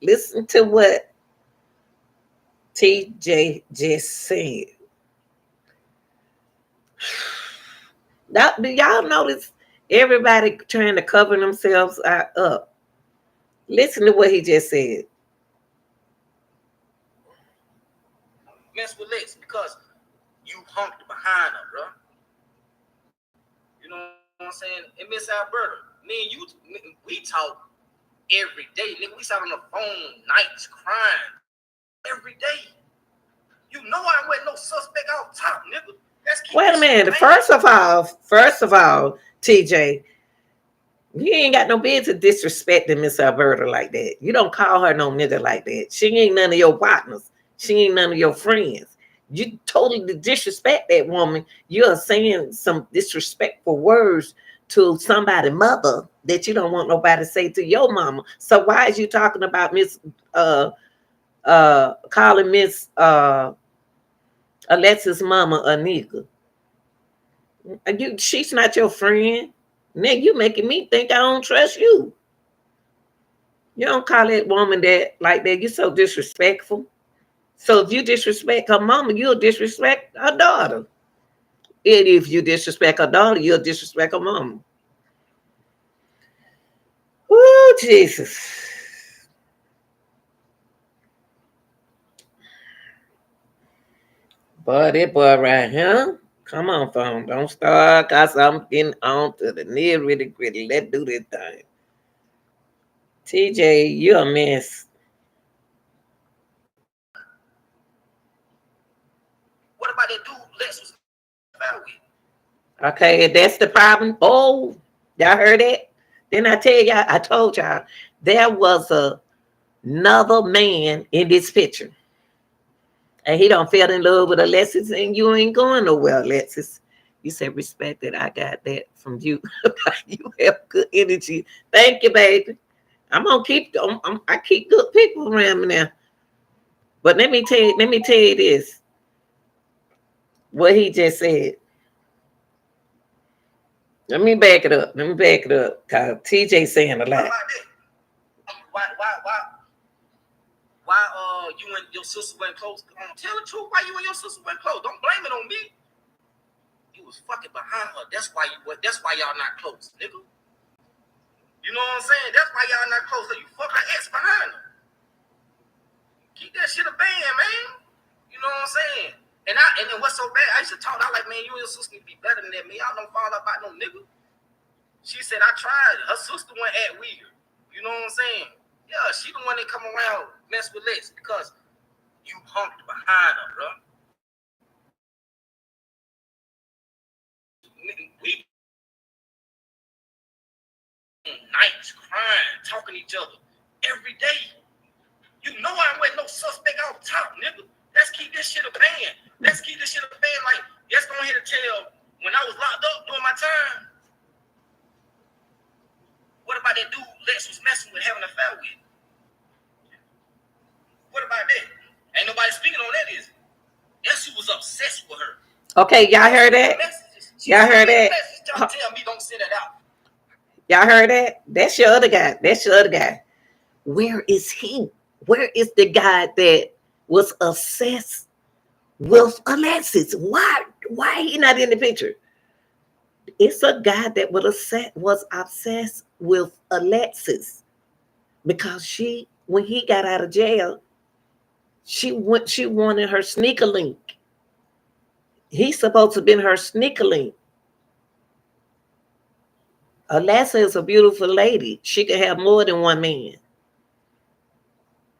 S1: TJ just said. Now, do y'all notice everybody trying to cover themselves up? Listen to what he just said.
S2: Mess with Lex because you hunked behind her, bro. You know what I'm saying? And Miss Alberta, me and you, we talk every day. Nigga, we sat on the phone nights crying every day. You know I ain't with no suspect out top, nigga. Wait
S1: a minute. First of all, TJ, You ain't got no business disrespecting Miss Alberta like that. You don't call her no nigga like that. She ain't none of your partners. She ain't none of your friends. You totally disrespect that woman. You're saying some disrespectful words to somebody's mother that you don't want nobody to say to your mama. So why is you talking about Miss calling Miss Alexis mama a nigga? She's not your friend. Nigga, you making me think I don't trust you. You don't call that woman that like that. You're so disrespectful. So if you disrespect her mama, you'll disrespect her daughter. And if you disrespect her daughter, you'll disrespect her mama. Oh, Jesus. Boy, that boy right here. Come on, phone. Don't start, cause I'm getting on to the nitty gritty. Let's do this thing. TJ, you're a mess.
S2: What about that dude Lex was found with?
S1: Okay, that's the problem. Oh, y'all heard that? Then I tell y'all, I told y'all, there was another man in this picture. And he don't fell in love with Alexis, and you ain't going nowhere, Alexis. You said respect that. I got that from you. You have good energy. Thank you, baby. I'm gonna keep. I keep good people around me now. But let me tell you. Let me tell you this. What he just said. Let me back it up. Let me back it up. Cause TJ saying a
S2: What
S1: lot.
S2: about that? Why you and your sister went close? Come on, tell the truth. Why you and your sister went close? Don't blame it on me. You was fucking behind her. That's why y'all not close, nigga. You know what I'm saying? That's why y'all not close. So you fuck her ex behind her. Keep that shit a band, man. You know what I'm saying? And then what's so bad? I used to talk. I like, man, you and your sister need to be better than that, man. Y'all don't fall about no nigga. She said I tried. Her sister went at weird. You know what I'm saying? Yeah, she the one that come around mess with Lex because you hunked behind her, bro. We nights crying, talking to each other every day. You know I wasn't no suspect out top, nigga. Let's keep this shit a band. Let's keep this shit a band. Like, yes, go ahead and tell. When I was locked up during my time, what about that dude Lex was messing with, having an affair with? What about that? Ain't nobody speaking on that, is it? Yes, who was obsessed with her.
S1: Okay, y'all heard that? Y'all heard that?
S2: Y'all tell me don't send it out.
S1: Y'all heard that? That's your other guy. That's your other guy. Where is he? Where is the guy that was obsessed with Alexis? Why he not in the picture? It's a guy that was obsessed with Alexis because when he got out of jail, she wanted her sneaker link. He's supposed to have been her sneaker link. Alexis is a beautiful lady. She could have more than one man.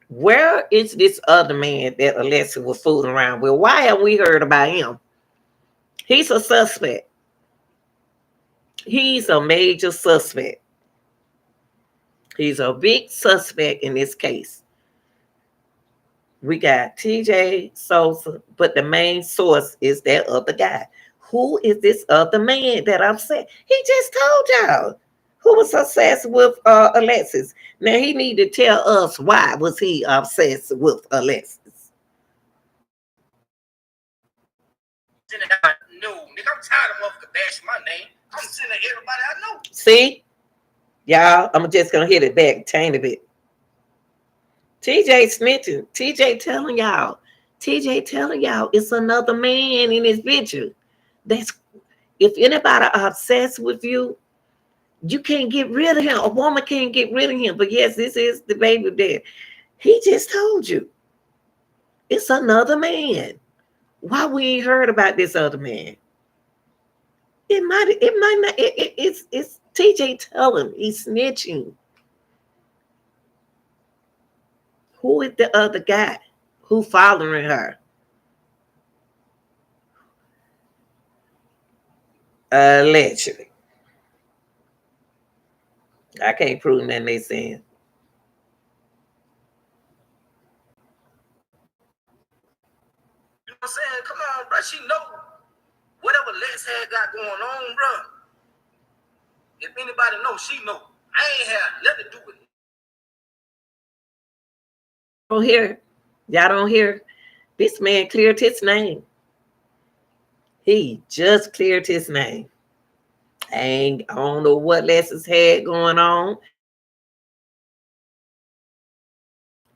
S1: Where is this other man that Alexis was fooling around with? Why have we heard about him? He's a suspect. He's a major suspect. He's a big suspect in this case. We got TJ Sosa, but the main source is that other guy. Who is this other man that I'm saying? He just told y'all who was obsessed with Alexis. Now he need to tell us why was he obsessed with Alexis.
S2: No, nigga, I'm tired of motherfucker bashing my name. I'm sending everybody I know.
S1: See, y'all, I'm just gonna hit it back tiny bit. TJ snitching. TJ telling y'all. TJ telling y'all it's another man in his picture. That's if anybody obsessed with you, you can't get rid of him. A woman can't get rid of him. But yes, this is the baby dad. He just told you it's another man. Why we ain't heard about this other man? It might not. It's TJ telling he's snitching. Who is the other guy who following her? Allegedly. I can't prove nothing they saying.
S2: You know what I'm saying? Come on, bro. She know whatever Lex had got going on, bro. If anybody knows, she know. I ain't had nothing to do with it.
S1: Don't hear, y'all don't hear. This man cleared his name. He just cleared his name. I don't know what Lex'S had going on.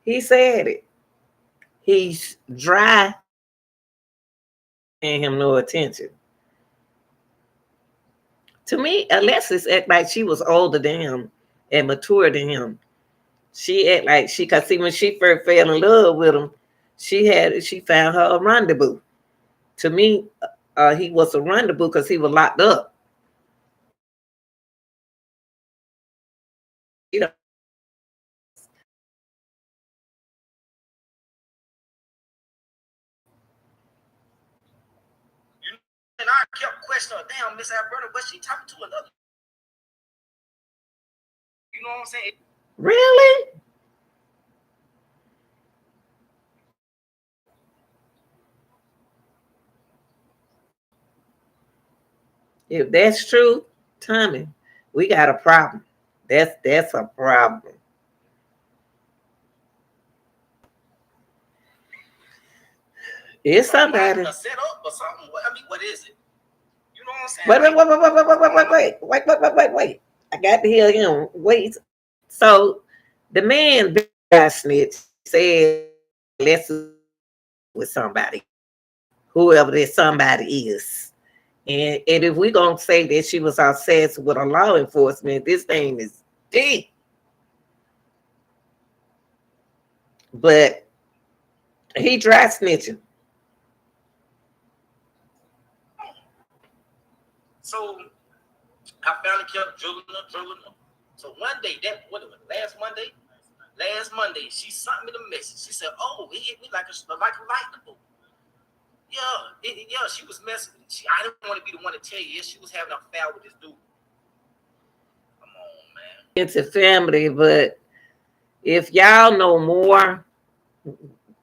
S1: He said it. He's dry, paying him no attention. To me, Alexis act like she was older than him and mature than him. She act like cause see when she first fell in love with him, she found her a rendezvous. To me, he was a rendezvous because he was locked up. You know,
S2: And I kept questioning, damn, Miss Alberta, but she talking to another. You know what I'm saying?
S1: really? If that's true, Tommy, we got a problem. That's a problem. It's somebody.
S2: A setup or something. I mean, what is it? You know what I'm saying?
S1: Wait. I got to hear him. Wait. So the man got snitch said, let's with somebody, whoever that somebody is. And if we're going to say that she was obsessed with a law enforcement, this thing is deep. But he dry snitching.
S2: So I finally kept drilling her. So one day, what it was, last Monday, she sent me the message. She said, "Oh, it hit me like a lightning bolt." Yeah, she was messing. I didn't want to be the one to tell you. She was having an affair with this dude. Come on, man.
S1: Into family, but if y'all know more,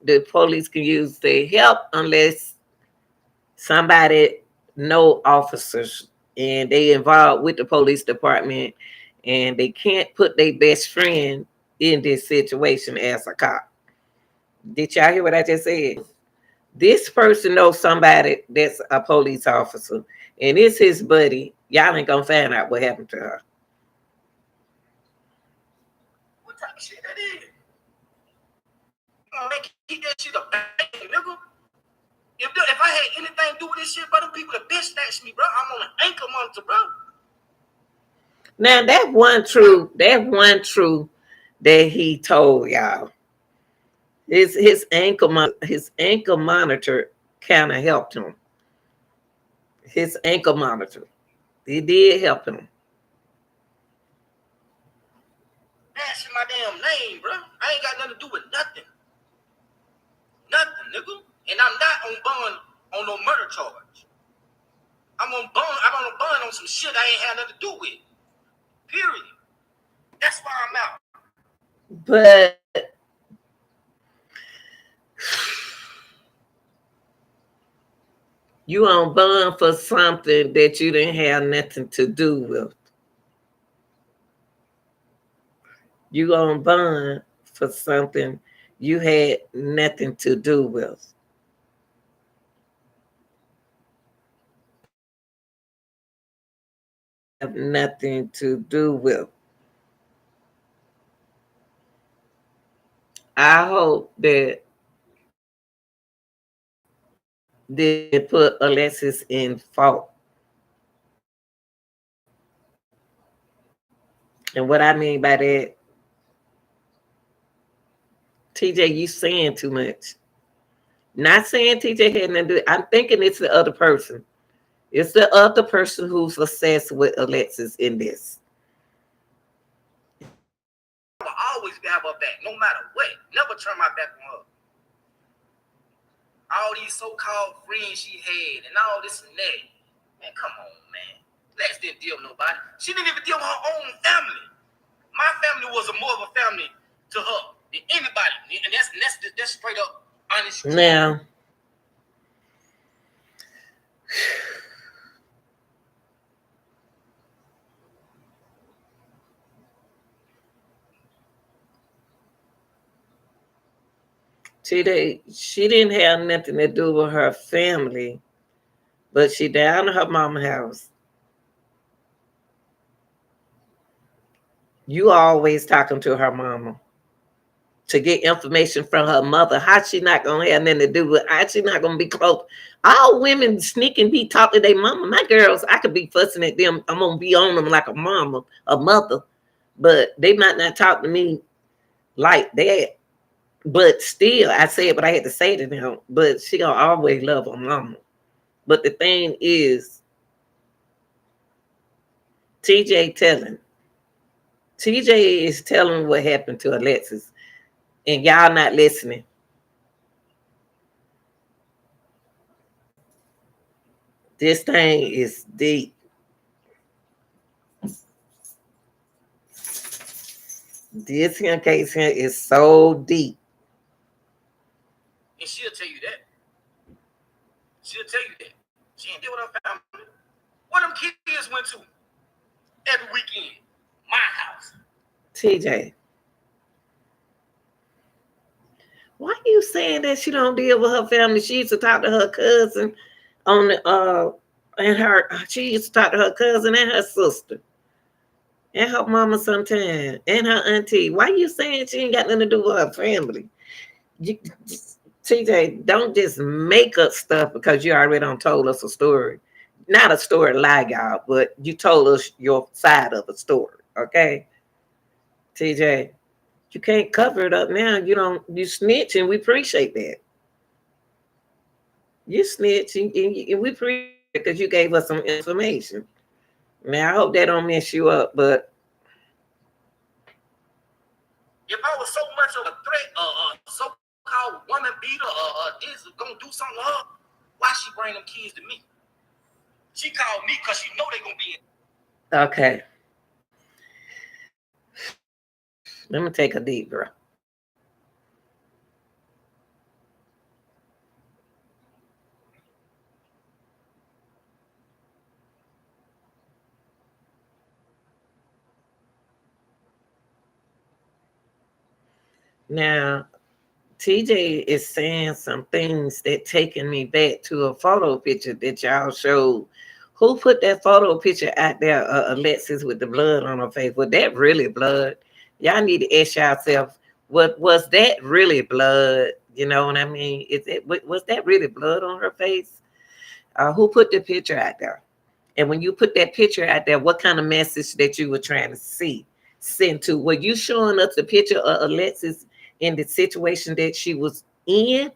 S1: the police can use their help unless somebody know officers and they involved with the police department and they can't put their best friend in this situation as a cop. Did y'all hear what I just said? This person knows somebody that's a police officer and it's his buddy. Y'all ain't gonna find out what happened to her.
S2: What type of shit that is? Man, keep that shit a bang, nigga. If I had anything to do with this shit, bro, them people that bitch snatched me, bro. I'm on an ankle monitor, bro.
S1: Now that one true that he told y'all. His ankle monitor kind of helped him. His ankle monitor. It did help him.
S2: That's my damn name, bro. I ain't got nothing to do with nothing. Nothing, nigga. And I'm not on bond on no murder charge. I'm on bond on some shit I ain't had nothing to do with. Period. That's why I'm out.
S1: But you on bond for something that you didn't have nothing to do with. You on bond for something you had nothing to do with. Have nothing to do with. I hope that they put Alexis in fault. And what I mean by that, TJ, you saying too much. Not saying TJ had nothing to do. I'm thinking it's the other person. It's the other person who's obsessed with Alexis in this.
S2: I will always have her back, no matter what. Never turn my back on her. All these so-called friends she had and all this and that. Man, come on, man. Lex didn't deal with nobody. She didn't even deal with her own family. family was a more of a family to her than anybody, and that's straight up honest.
S1: Now, she didn't have nothing to do with her family, but she down at her mama's house. You always talking to her mama to get information from her mother. How she not gonna have nothing to do with? How she not gonna be close? All women sneak and be talking to their mama. My girls, I could be fussing at them. I'm gonna be on them like a mama, a mother, but they might not talk to me like that. But still, I said what I had to say to them. But she gonna always love her mama. But the thing is, TJ telling. TJ is telling what happened to Alexis, and y'all not listening. This thing is deep. This here case here is so deep.
S2: And she'll tell you that. She'll tell you that. She ain't deal with her family. Where them kids went to every weekend? My house.
S1: TJ, why are you saying that she don't deal with her family? She used to talk to her cousin on the and her. She used to talk to her cousin and her sister and her mama sometime and her auntie. Why you saying she ain't got nothing to do with her family? You, TJ, don't just make up stuff because you already done told us a story. Not a story like y'all, but you told us your side of a story. Okay, TJ, you can't cover it up now. You snitch, and we appreciate that. You snitch, and we appreciate it because you gave us some information. Now I hope that don't mess you up, but
S2: if I was so much of a threat, so-called woman beater, this gonna do something to her, why she bring them kids to me? She called me because she know they gonna be in.
S1: Okay. Let me take a deep breath. Now, TJ is saying some things that taking me back to a photo picture that y'all showed. Who put that photo picture out there, Alexis, with the blood on her face? Was that really blood? Y'all need to ask yourself, what was that really blood? You know what I mean? Was that really blood on her face? Who put the picture out there? And when you put that picture out there, what kind of message that you were trying to send to? Were you showing us the picture of Alexis in the situation that she was in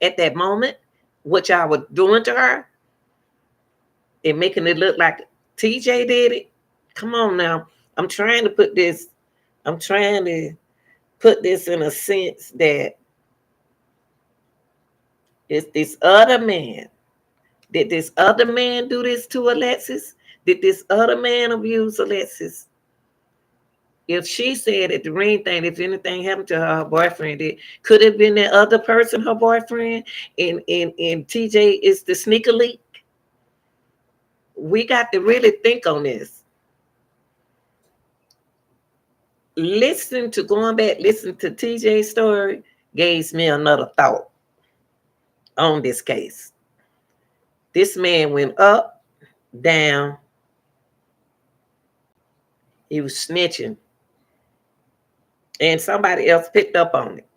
S1: at that moment? What y'all were doing to her? And making it look like TJ did it? Come on now. I'm trying to put this in a sense that it's this other man. Did this other man do this to Alexis? Did this other man abuse Alexis? If she said at the ring thing, if anything happened to her boyfriend, it could have been that other person, her boyfriend, and TJ is the sneaker leak. We got to really think on this. Listen to TJ's story gave me another thought on this case. This man went up, down. He was snitching. And somebody else picked up on it.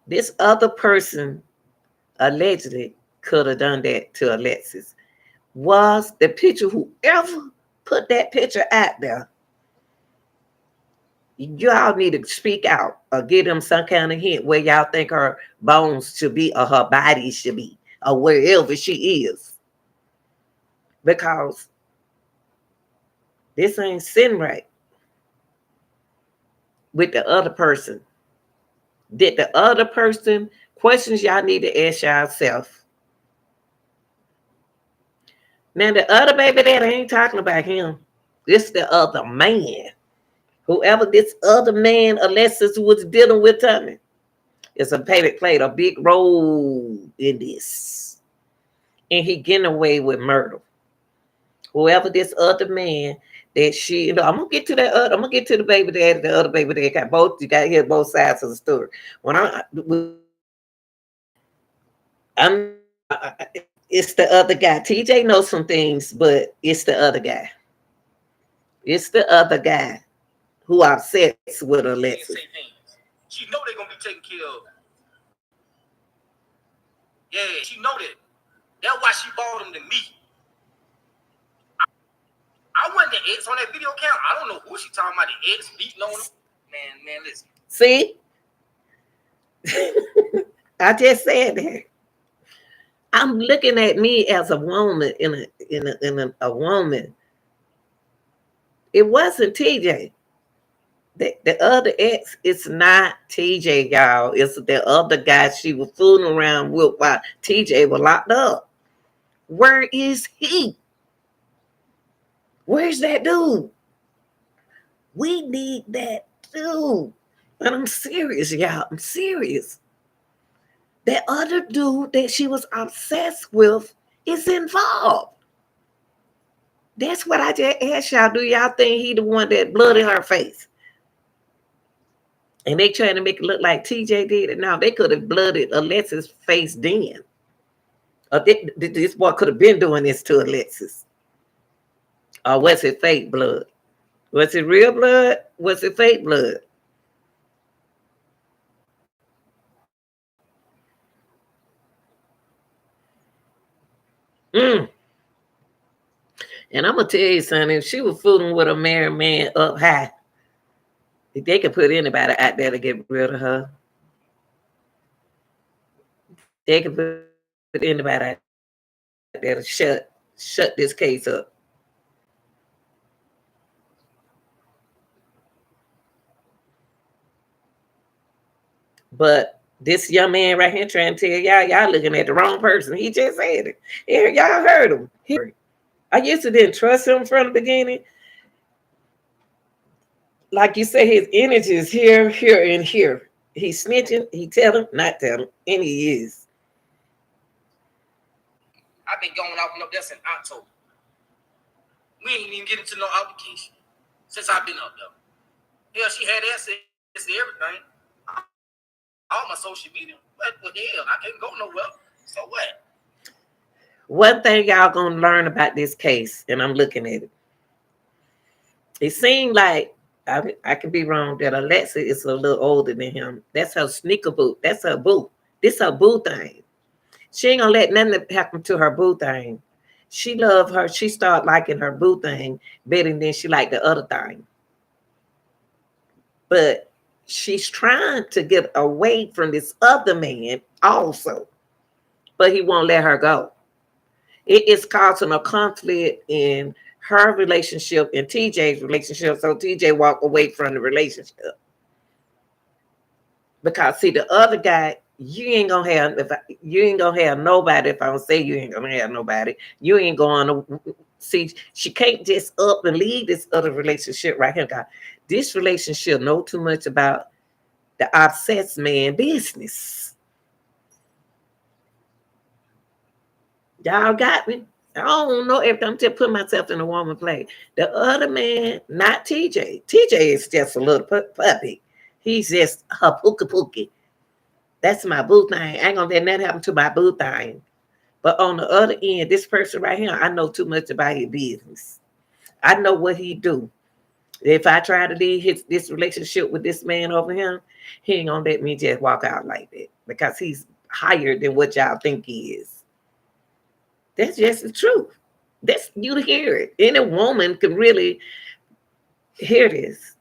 S1: This other person allegedly could have done that to Alexis. Was the picture, whoever put that picture out there, y'all need to speak out or give them some kind of hint where y'all think her bones should be or her body should be or wherever she is. Because this ain't sitting right with the other person. Did the other person, questions y'all need to ask yourself. Now the other baby daddy ain't talking about him. It's the other man. Whoever this other man, Alexis, was dealing with, Tommy, is a played a big role in this. And he getting away with murder. Whoever this other man that she, I'm gonna get to that other, I'm gonna get to the baby daddy, the other baby daddy. Got both, you gotta hear both sides of the story. When I'm it's the other guy. TJ knows some things, but it's the other guy. It's the other guy who obsessed with Alexis.
S2: She know they're gonna be taken care of. Yeah, she know that. That's why she bought them to me. I wasn't the ex on that video account. I don't know who she talking about. The ex beating on him. Man, listen.
S1: See, I just said that. I'm looking at me as a woman in a woman. It wasn't TJ. The other ex, it's not TJ, y'all. It's the other guy she was fooling around with while TJ was locked up. Where is he? Where's that dude? We need that dude. And I'm serious, y'all. I'm serious. That other dude that she was obsessed with is involved. That's what I just asked y'all. Do y'all think he the one that blood in her face? And they trying to make it look like TJ did it. Now they could have blooded Alexis' face then. This boy could have been doing this to Alexis. Or was it fake blood? Was it real blood? Was it fake blood? Mm. And I'm gonna tell you something. If she was fooling with a married man up high, they could put anybody out there to get rid of her. They could put anybody out there to shut this case up. But this young man right here trying to tell y'all looking at the wrong person. He just said it. Yeah, y'all heard him. I used to didn't trust him from the beginning. Like you say, his energy is here, here, and here. He's snitching. He tell him, not tell him, and he is.
S2: I've been going off and up there since October. We ain't even getting to no obligation since I've been up there. Yeah, she had access to everything. All my social media. What the hell? I can't go nowhere. So what?
S1: One thing y'all gonna learn about this case, and I'm looking at it. It seemed like I could be wrong that Alexis is a little older than him. That's her sneaker boot. That's her boo. This her boo thing. She ain't gonna let nothing happen to her boo thing. She love her. She start liking her boo thing better than she like the other thing. But she's trying to get away from this other man also, but he won't let her go. It is causing a conflict in her relationship and TJ's relationship. So TJ walked away from the relationship because see the other guy, you ain't gonna have nobody. If I don't say you ain't gonna have nobody, you ain't going to see. She can't just up and leave this other relationship right here. God, this relationship know too much about the obsessed man business. Y'all got me. I don't know if I'm just putting myself in a woman place. The other man, not TJ. TJ is just a little puppy. He's just her pookie pookie. That's my boo thing. I ain't gonna let nothing happen to my boo thing. But on the other end, this person right here, I know too much about his business. I know what he do. If I try to leave this relationship with this man over him, he ain't gonna let me just walk out like that because he's higher than what y'all think he is. That's just the truth. That's you to hear it. Any woman can really hear this.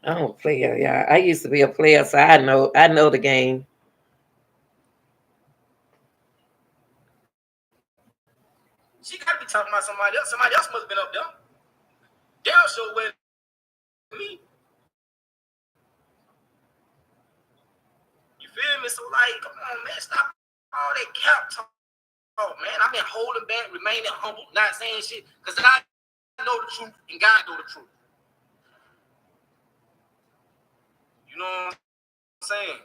S1: I don't play, y'all. I used to be a player, so I know the game.
S2: She got to be talking about somebody else. Somebody else must have been up there. Daryl sure went me. You feel me? So like, come on, man, stop all that cap talk, man. I've been holding back, remaining humble, not saying shit, because I know the truth and God know the truth. You know what I'm saying?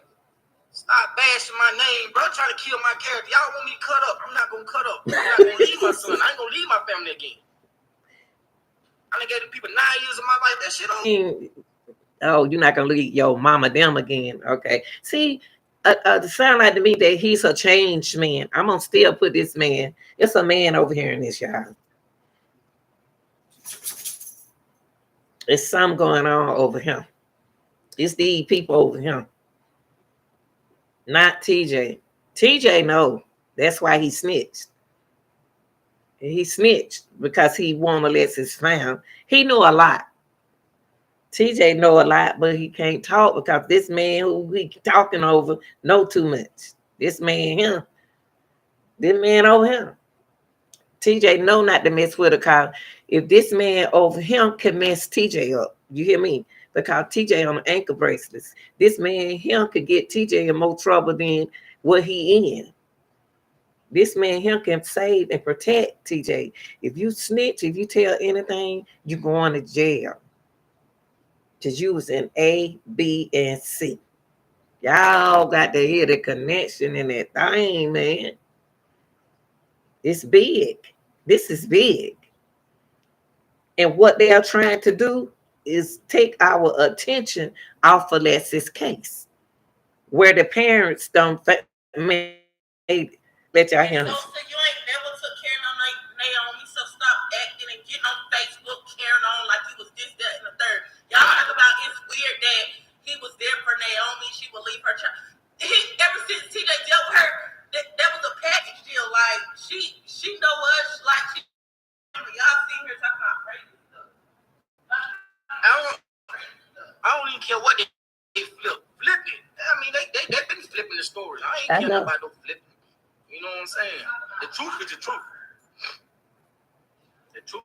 S2: Stop bashing my name, bro. Trying to kill my character. Y'all want me to cut up? I'm not gonna cut up. I'm not gonna leave my son. I ain't gonna leave my family again. I done gave the people 9 years of my life. That shit on.
S1: Oh, you're not gonna leave your mama them again. Okay. See, it sound like to me that he's a changed man. I'm gonna still put this man. It's a man over here in this yard. There's something going on over him. It's these people over him. Not TJ. TJ no. That's why he snitched. He snitched because he won Alexis found. He knew a lot. TJ know a lot, but he can't talk because this man who he talking over know too much. This man him. This man over him. TJ know not to mess with her because if this man over him can mess TJ up, you hear me? Because TJ on the ankle bracelets. This man him could get TJ in more trouble than what he in. This man him can save and protect TJ. If you snitch, if you tell anything, you going to jail. Because you was in A, B, and C. Y'all got to hear the connection in that thing, man. It's big. This is big. And what they are trying to do is take our attention off of Lex'S case, where the parents don't made let y'all handle.
S2: So you ain't never took care of Naomi, so stop acting and getting on Facebook carrying on like he was this, that, and the third. Y'all talk about it's weird that he was there for Naomi. She would leave her child. Ever since TJ dealt with her, that was a package deal. Like she know us. Like y'all seen her talking about crazy stuff. I don't even care what they flip it. I mean they been flipping the stories. I ain't caring about no flipping. You know what I'm saying? The truth is the truth. The truth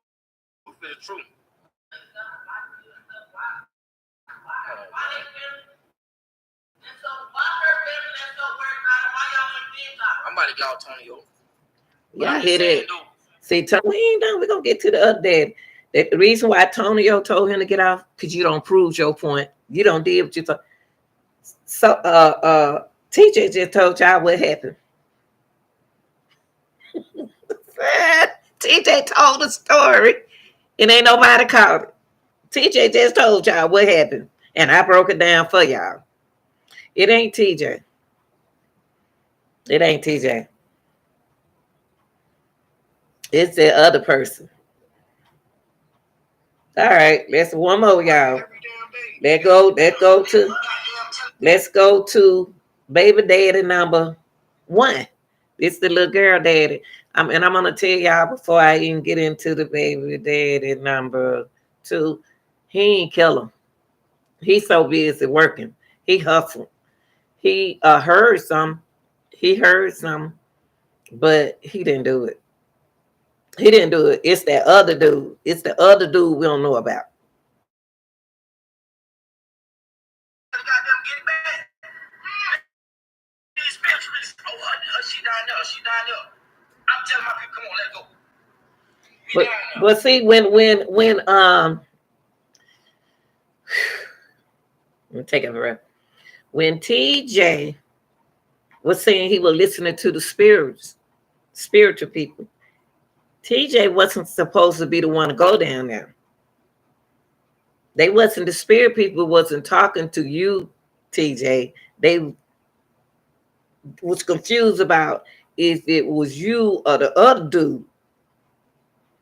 S2: is the truth. I'm about to get out Tonyo.
S1: Yeah, I hear that. See, Tony ain't done. We're gonna get to the other day. The reason why Tonyo told him to get off, because you don't prove your point. You don't deal with your thought. So TJ just told y'all what happened. TJ told the story and ain't nobody caught it. TJ just told y'all what happened. And I broke it down for y'all. It ain't TJ. It ain't TJ. It's the other person. All right, let's one more, y'all. Let's go to baby daddy number 1. It's the little girl daddy. And I'm gonna tell y'all before I even get into the baby daddy number 2, he ain't kill him. He's so busy working. He hustled. He heard some. He heard some, but he didn't do it. He didn't do it. It's that other dude. It's the other dude we don't know about.
S2: I'm telling my people, come on, let's go.
S1: But see, when let me take a breath. When TJ was saying he was listening to the spiritual people, TJ wasn't supposed to be the one to go down there. They wasn't, the spirit people wasn't talking to you, TJ. They was confused about if it was you or the other dude.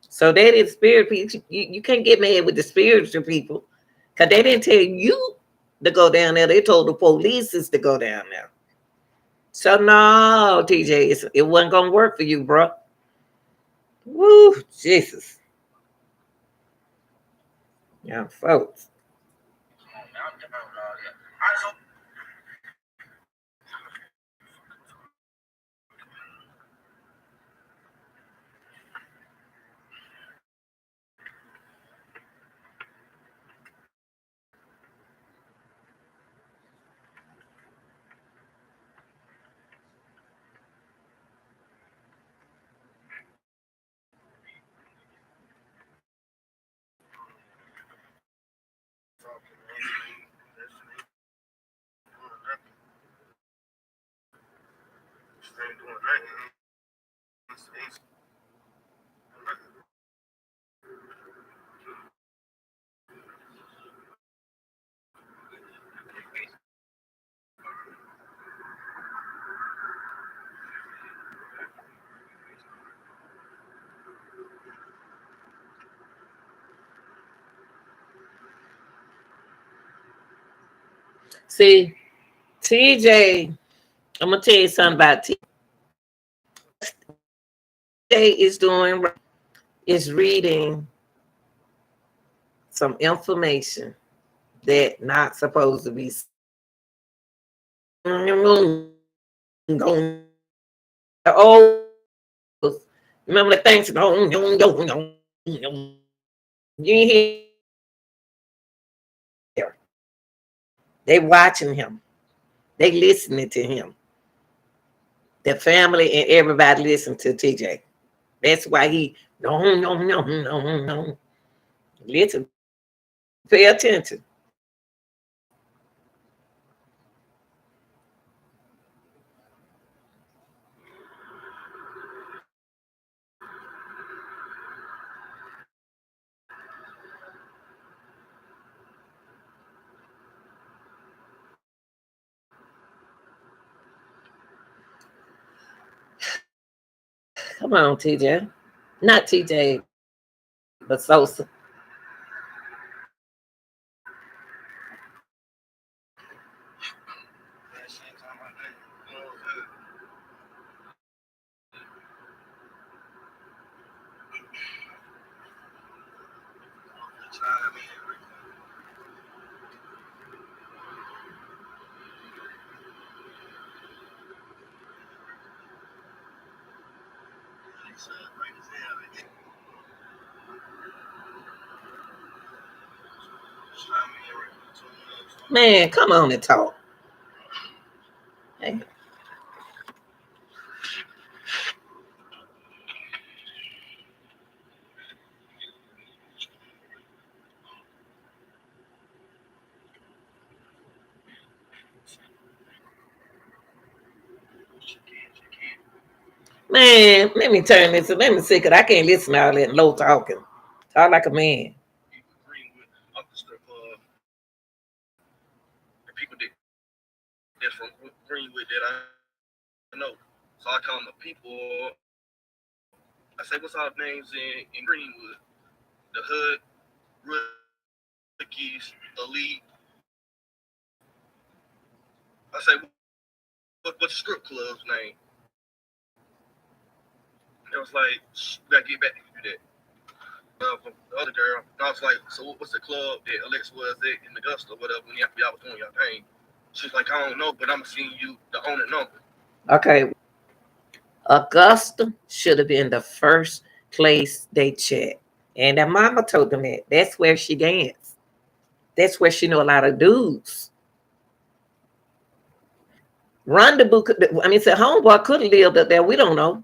S1: So they didn't spirit people. You can't get mad with the spiritual people because they didn't tell you to go down there. They told the police to go down there. So no, TJ, it wasn't gonna work for you, bro. Woo, Jesus. Yeah, folks. See, TJ, I'm gonna tell you something about TJ is doing is reading some information that not supposed to be. Oh, remember the things? You hear? They watching him. They listening to him. The family and everybody listen to TJ. That's why he no. Listen, pay attention. Come on, TJ. Not TJ, but Sosa. Man, come on and talk. Hey. Man, let me turn this. Let me see, because I can't listen to all that low talking. Talk like a man. Okay. Augusta should have been the first place they checked. And that mama told them that. That's where she danced. That's where she know a lot of dudes. Rendezvous could, I mean, said homeboy could have lived up there. We don't know.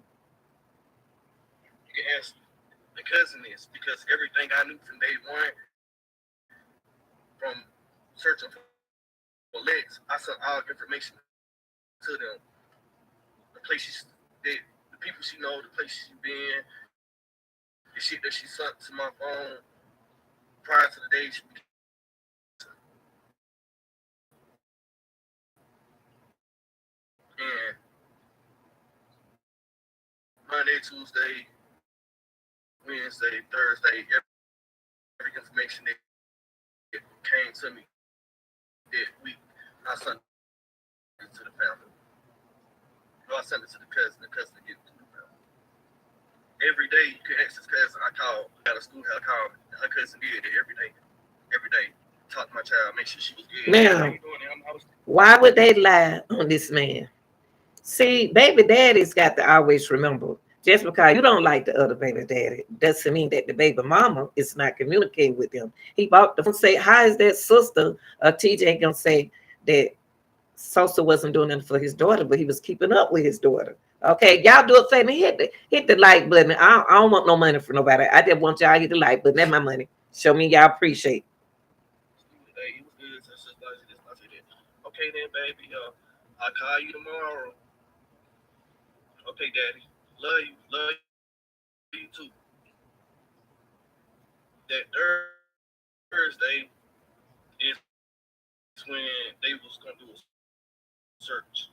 S1: Now, why would they lie on this man? See, baby daddy's got to always remember, just because you don't like the other baby daddy doesn't mean that the baby mama is not communicating with him. He bought the phone, say, how is that sister? TJ gonna say that Sosa wasn't doing anything for his daughter, but he was keeping up with his daughter. Okay, y'all do it for me. Hit the like button. I don't want no money from nobody. I just want y'all to hit the like button. That's my money. Show me y'all appreciate.
S3: Okay, Daddy, love you too. That Thursday is when they was gonna do a search.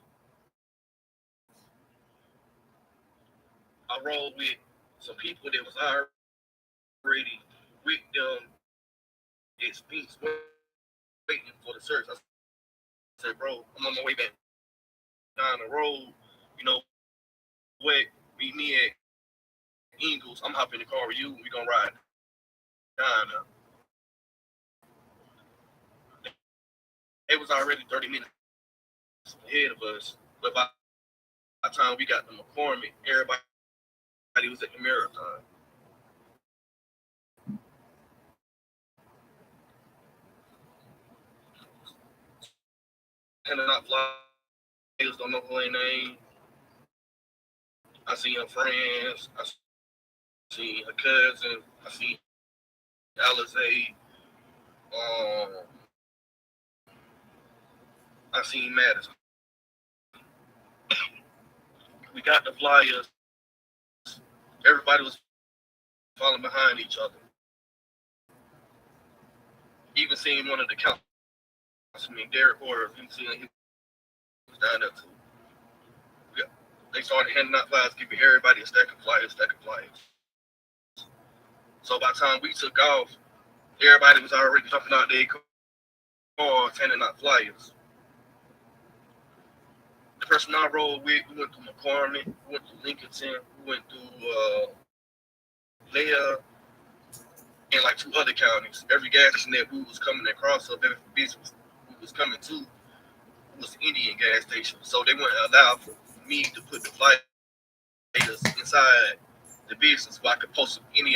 S3: I rolled with some people that was already with them at Spinks waiting for the search. I said, bro, I'm on my way back down the road. You know what? Meet me at Ingles. I'm hopping in the car with you. We gonna ride down there. It was already 30 minutes ahead of us. But by the time we got to McCormick, everybody was at the marathon. Handing out flyers, don't know who their name. I seen her friends. I seen her cousin. I seen Alexis. Um, I seen Madison. We got the flyers. Everybody was following behind each other. Even seeing one of the councilmen, Derek Orr, even seeing he was down there too. Yeah. They started handing out flyers, giving everybody a stack of flyers, stack of flyers. So by the time we took off, everybody was already jumping out their cars, handing out flyers. The person I rode with, we went through McCormick, we went through Lincolnton, we went through Leah, and like two other counties. Every gas station that we was coming across, so every business we was coming to was an Indian gas station. So they wouldn't allow for me to put the flyers inside the business where I could post them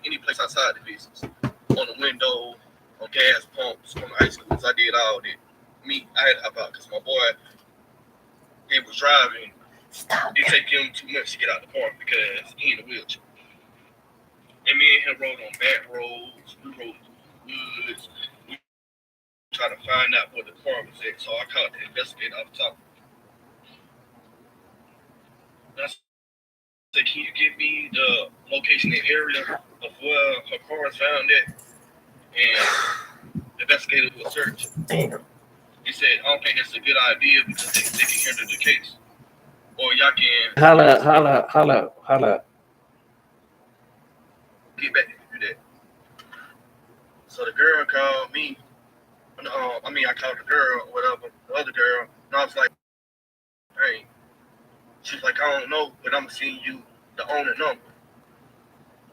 S3: any place outside the business. On the window, on gas pumps, on the ice cubes. I did all that. Me, I had to hop out because my boy he was driving. It take him 2 months to get out the car because he in a wheelchair. And me and him rode on back roads. We rode through the woods. We tried to find out where the car was at. So I called the investigator off the top. And I said, "Can you give me the location and area of where her car was found at?" And the investigator do a search.
S1: Damn.
S3: He said, "I don't think that's a good idea because they can handle the case, or y'all can
S1: Holla, holla, holla, holla.
S3: get back if you do that." So the girl called me. I called the girl, or whatever, the other girl, and I was like, "Hey," she's like, "I don't know, but I'm sending you the owner number,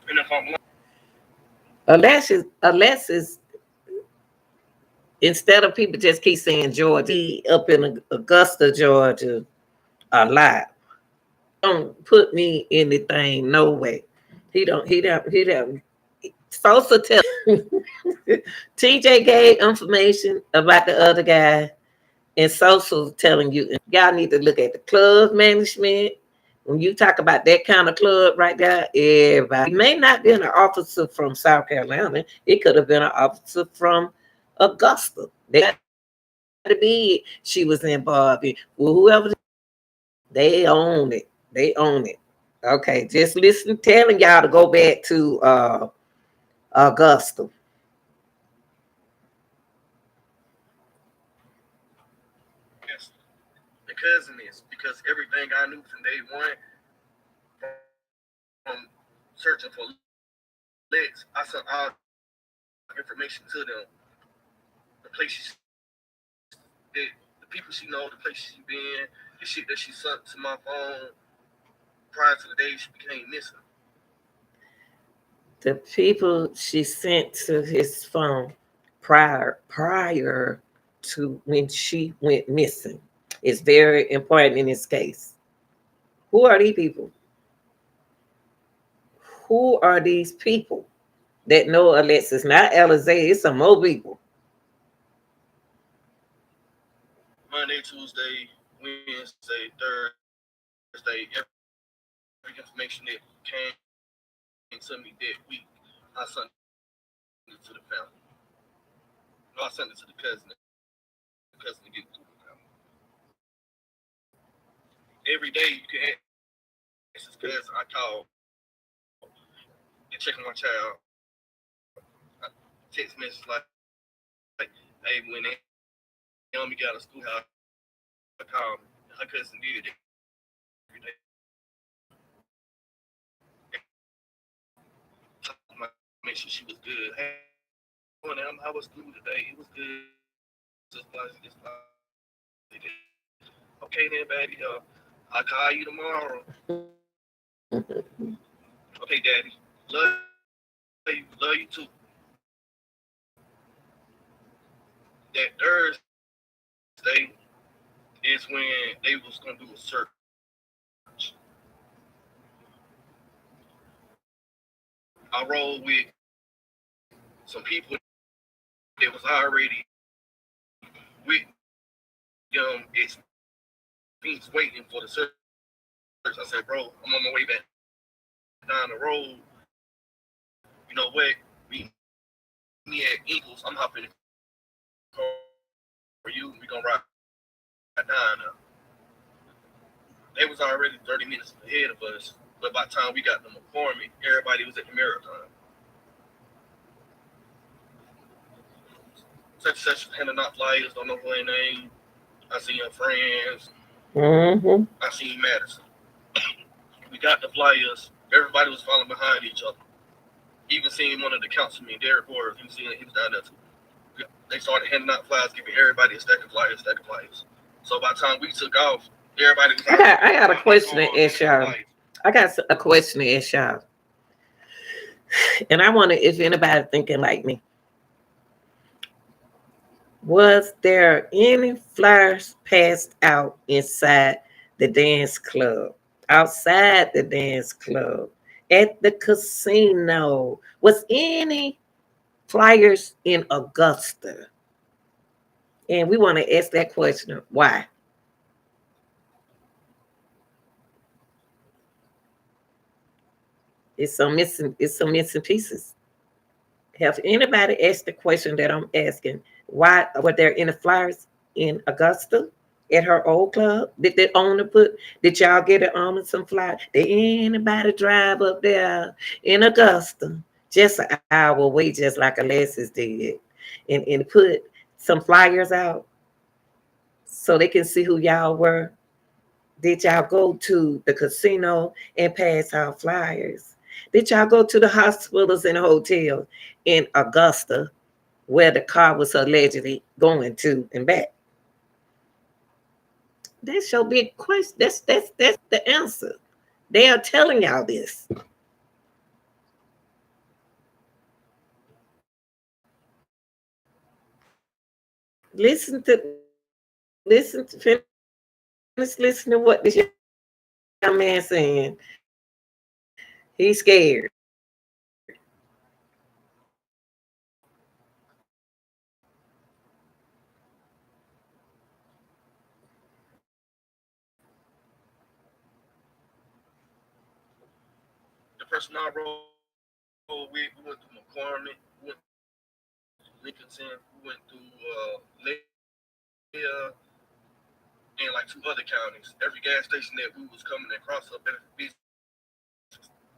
S3: and if I'm lying,
S1: Alexis, instead of people just keep saying Georgia, he up in Augusta, Georgia, a lot. Don't put me anything, no way. He don't. Sosa tell TJ gave information about the other guy, and Sosa telling you, y'all need to look at the club management. When you talk about that kind of club right there, everybody, it may not be an officer from South Carolina. It could have been an officer from Augusta. They got to be she was involved in. Well, whoever they own it. They own it. Okay, just listen, telling y'all to go back to Augusta.
S3: yes, the cousin is because everything I knew from day one from searching for Lex, I sent all the information to them. The places, the people she know, the places she been, the shit that she sent to my phone prior to the day she became missing.
S1: The people she sent to his phone prior to when she went missing is very important in this case. Who are these people? Who are these people that know Alexis? Not Alizé, it's some more people.
S3: Monday, Tuesday, Wednesday, Thursday, every information that came to me that week, I sent it to the family. No, I sent it to the cousin. The cousin to get it to the family. every day you can ask this because I call and check on my child. I text message like, hey, when Naomi got to school, I call me. Her cousin did it every day. Make sure she was good. Hey, how was school today? It was good. Just okay then, baby. I'll call you tomorrow. Okay, daddy. Love you too. That Thursday is when they was gonna do a search. I rolled with some people that was already with them experience waiting for the search. I said, bro, I'm on my way back down the road. You know what? Me at Eagles, I'm hopping in the car for you. We gonna ride down now. They was already 30 minutes ahead of us, but by the time we got to McCormick, everybody was at the marathon. Such handing out flyers, don't know who their name. I seen your friends.
S1: Mm-hmm.
S3: I seen Madison. We got the flyers. Everybody was falling behind each other. Even seeing one of the councilmen, Derek Ware, he was down there too. They started handing out flyers, giving everybody a stack of flyers. So by the time we took off, everybody was
S1: I got a question to ask y'all. I got a question to ask y'all. And I wonder if anybody thinking like me. Was there any flyers passed out inside the dance club? Outside the dance club? At the casino? Was any flyers in Augusta? And we want to ask that question. Why? It's some missing pieces. Have anybody asked the question that I'm asking? Why were there any flyers in Augusta at her old club? Did the owner put? Did y'all get an owner some flyers? Did anybody drive up there in Augusta just an hour away, just like Alexis did, and put some flyers out so they can see who y'all were? Did y'all go to the casino and pass out flyers? Did y'all go to the hospitals and hotels in Augusta where the car was allegedly going to and back? That's your big question. That's the answer. They are telling y'all this. Finish listening to what this young man saying. He's scared.
S3: The person I rolled with, we went to McCormick, we went to Lincoln, we went to Leah, and like two other counties. Every gas station that we was coming across up in the business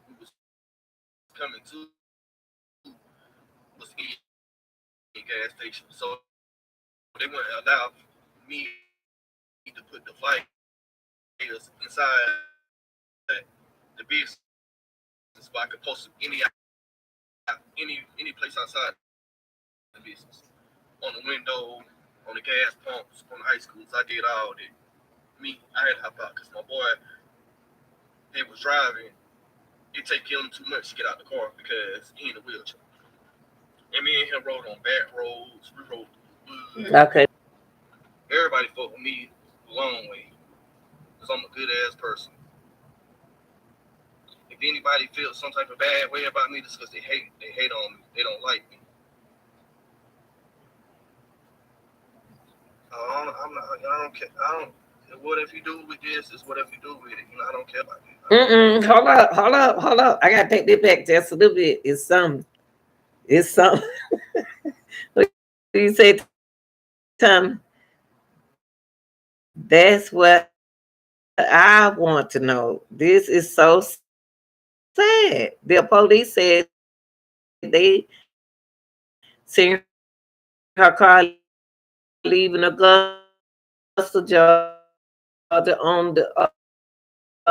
S3: we was coming to was a gas station. So they wouldn't allow me to put the flyers inside the business so I could post any place outside the business. On the window, on the gas pumps, on the high schools. I did all that. I had to hop out because my boy, he was driving. It take him too much to get out the car because he in a wheelchair. And me and him rode on back roads. We rode through woods.
S1: Okay.
S3: Everybody fought with me a long way because I'm a good ass person. If anybody feels some type of bad way about me, it's because they hate on me. They don't like me. I don't care. I don't. Whatever you do with this is whatever you do with it. I don't care about it.
S1: Hold up. I gotta take that back just a little bit. It's something. It's something. What you say, Tom? That's what I want to know. This is so sad. The police said they seen her car leaving Augusta, Georgia, on the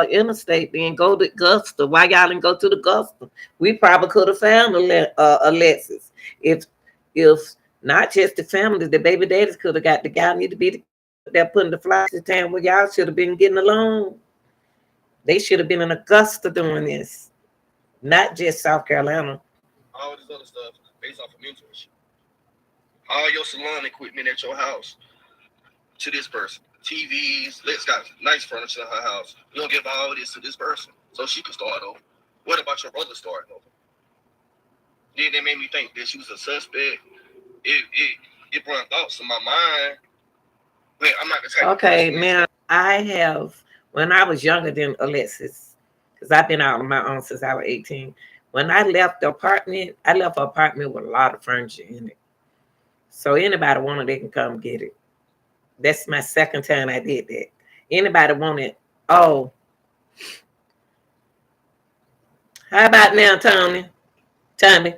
S1: interstate, then go to Augusta. Why y'all didn't go to the Augusta? We probably could have found Alexis if not just the families, the baby daddies could have got the guy need to be there putting the flies in town where y'all should have been getting along. They should have been in Augusta doing this, not just South Carolina.
S3: All this other stuff based off of mentorship. All your salon equipment at your house to this person. TVs, let's got nice furniture in her house. You don't give all this to this person so she can start over. What about your brother starting over? Then that made me think that she was a suspect. It brought thoughts in my mind. But I'm not the type of
S1: Okay,
S3: person.
S1: now I have, when I was younger than Alexis, because I've been out on my own since I was 18. When I left the apartment, I left an apartment with a lot of furniture in it. So anybody want it, they can come get it. That's my second time I did that. Anybody want it? Oh, how about now, Tony? Tommy,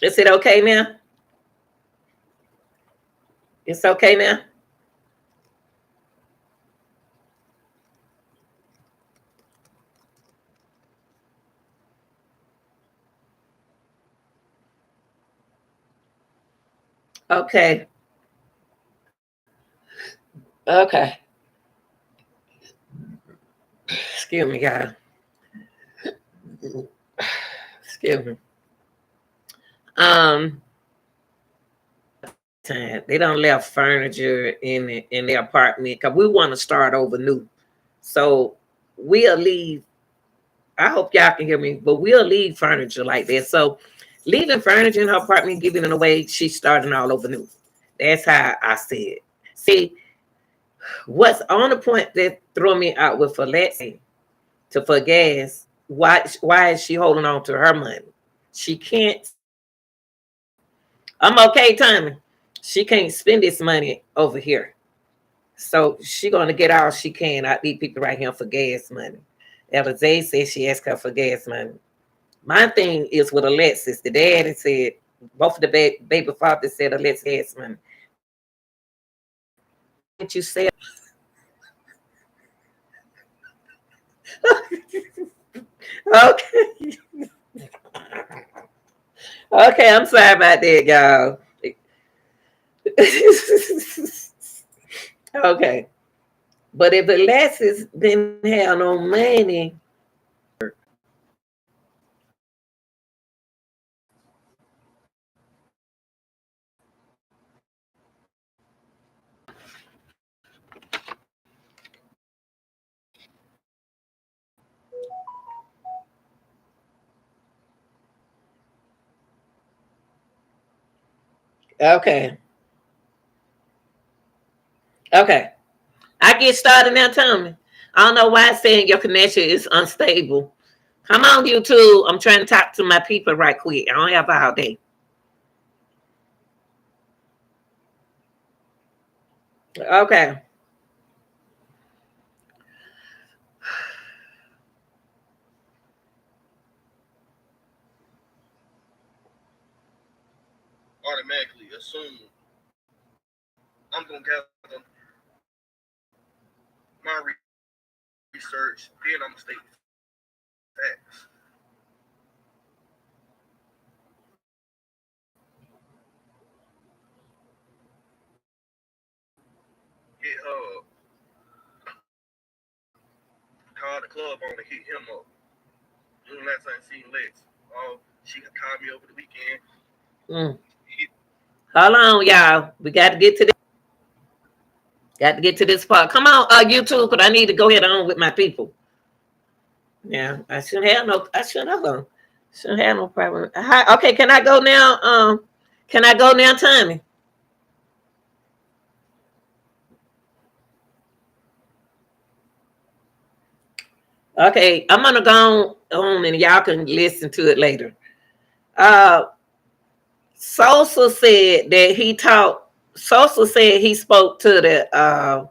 S1: is it okay now? It's okay now? Okay. Okay. Excuse me, guys. Excuse me. Um, time they don't left furniture in their apartment because we want to start over new. So we'll leave. I hope y'all can hear me, but we'll leave furniture like that. So leaving furniture in her apartment, giving it away, she's starting all over new. That's how I see it. See, what's on the point that threw me out with Alexis to for gas? Why is she holding on to her money? She can't. I'm okay, Tommy. She can't spend this money over here. So she gonna get all she can out these people right here for gas money. Elizay said she asked her for gas money. My thing is with Alexis. The daddy said both of the baby fathers said Alexis gas money. Why didn't you say? Okay, okay. I'm sorry about that, y'all. Okay, but if Alexis didn't have no money, okay, okay. I get started now, Tommy. I don't know why it's saying your connection is unstable. Come on, YouTube. I'm trying to talk to my people right quick. I don't have all day. Okay.
S3: Automatically assume I'm gonna gather my research, then I'm gonna state facts. Hit her, call the club on to hit him up. When the last time I seen Lex? Oh, she called me over the weekend.
S1: Mm. Hold on, y'all. We got to get to this. Got to get to this part. Come on, YouTube, but I need to go ahead on with my people. Yeah, I shouldn't have no. I shouldn't have no. Shouldn't have no problem. Hi, okay, can I go now? Can I go now, Tommy? Okay, I'm gonna go on and y'all can listen to it later. Uh, Sosa said that he talked. Sosa said he spoke to the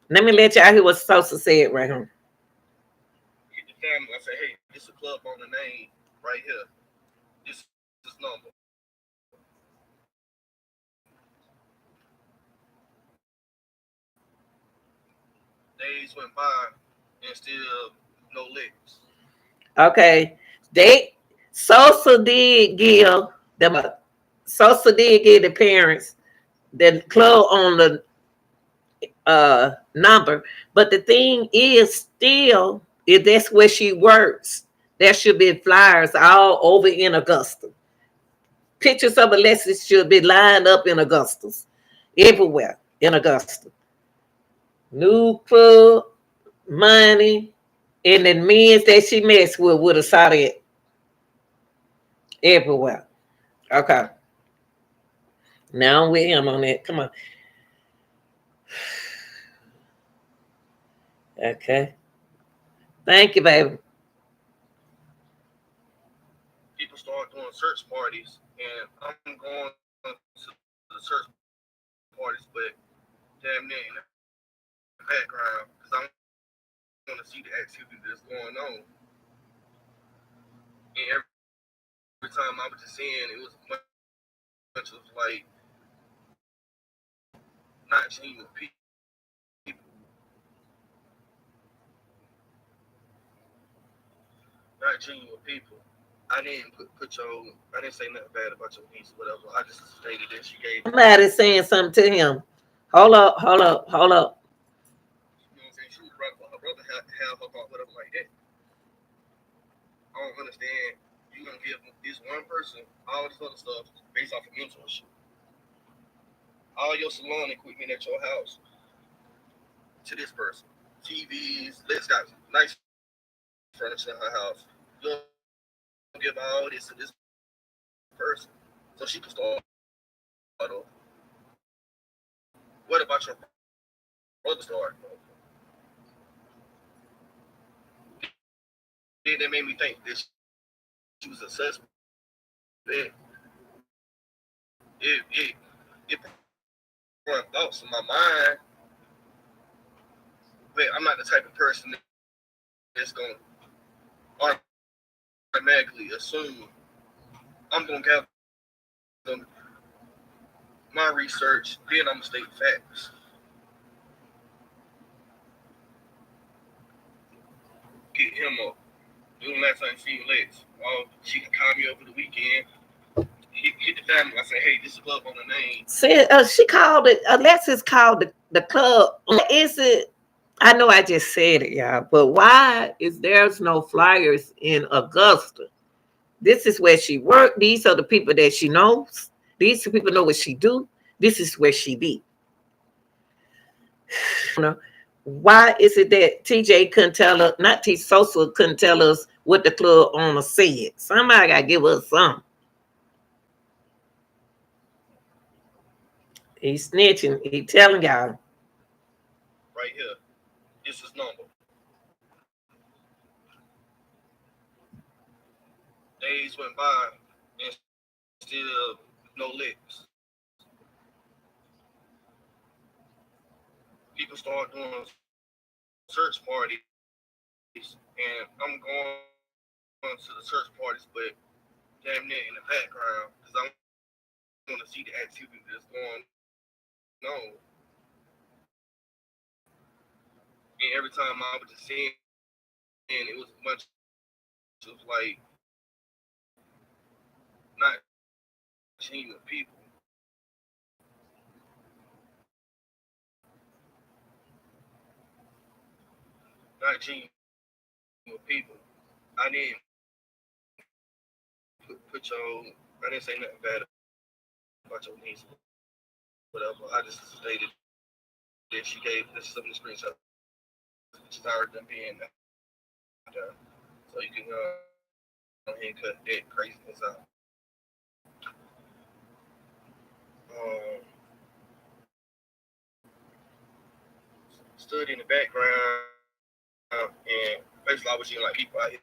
S1: Let me let y'all hear what Sosa said right here.
S3: Hit the family. I say, hey, this is a club on the name right here. This is number. Days went by and still no licks.
S1: Okay. They Sosa did give them Sosa did give the parents the club on the number. But the thing is still, if that's where she works, there should be flyers all over in Augusta. Pictures of Alexis should be lined up in Augusta. Everywhere in Augusta. New club, money, and the men that she messed with would have saw it everywhere. Okay. Now I'm with him on that. Come on. Okay. Thank you, baby.
S3: People start doing search parties, and I'm going to the search parties, but damn near in the background because I want to see the activity that's going on. And every time I was just seeing, it was a bunch of like not genuine people. Not genuine people. I didn't put your, I didn't say nothing bad about your niece or whatever. I just stated that she gave,
S1: Somebody saying something to him. Hold up, hold up, hold up.
S3: you know what I'm saying? She was right about her brother have her about whatever like that. I don't understand. You gonna give this one person all this other stuff based off of mentorship. All your salon equipment at your house to this person. TVs, let's got nice furniture in her house. You don't give all this to this person so she can start over. What about your brother starting over? Then that made me think that she was a suspect. It brought thoughts in my mind, but I'm not the type of person that's gonna automatically assume. I'm gonna gather my research, then I'm gonna state facts. Get him up. Doing last time seeing Lex. She can call me over the weekend. Hit the family. I say, hey, this is a club on the name.
S1: See, she called it. Alexis called the club. Why is it? I know I just said it, y'all, but why is there's no flyers in Augusta? This is where she worked. These are the people that she knows. These people know what she do. This is where she be. Why is it that TJ couldn't tell us, not T Sosa couldn't tell us what the club owner said? Somebody gotta give us something. He's snitching. He telling y'all.
S3: Right here. This is number. Days went by and still no licks. People start doing search parties, and I'm going to the search parties, but damn near in the background because I want to see the activity that's going on. And every time I was just seeing, it was a bunch of like not genuine people. Not genuine people. I didn't put your, I didn't say nothing bad about your niece or whatever. I just stated that she gave this some of the screenshots, which is already done being out there. So you can go ahead and cut that craziness out. Um, Stood in the background and basically I was seeing like people out here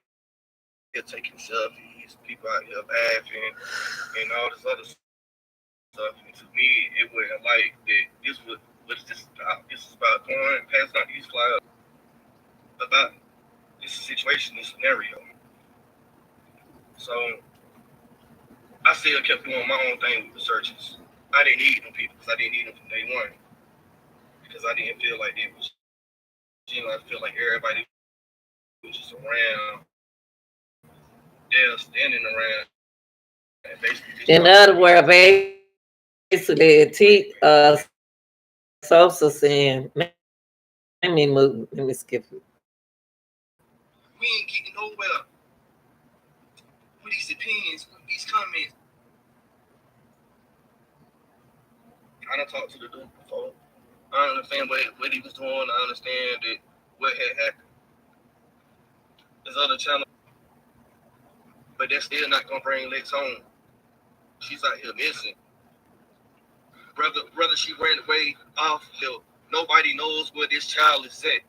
S3: taking selfies, people out here laughing, and all this other stuff. And to me, it wasn't like that. This was What is this about? This is about going passing out these flyers about this situation, this scenario. So I still kept doing my own thing with the searches. I didn't need them people because I didn't need them from day one because I didn't feel like it was. I feel like everybody was just around, they're standing around and basically just
S1: In
S3: talking to
S1: other
S3: me.
S1: words, basically, Sosa saying, let me move, let me skip it.
S3: We ain't getting nowhere with these opinions, with these comments. I done talked to the dude before. I understand what he was doing. I understand that what had happened. There's other channels, but that's still not gonna bring Lex home. She's out here missing. Brother, she ran away off hill. Nobody knows where this child is at.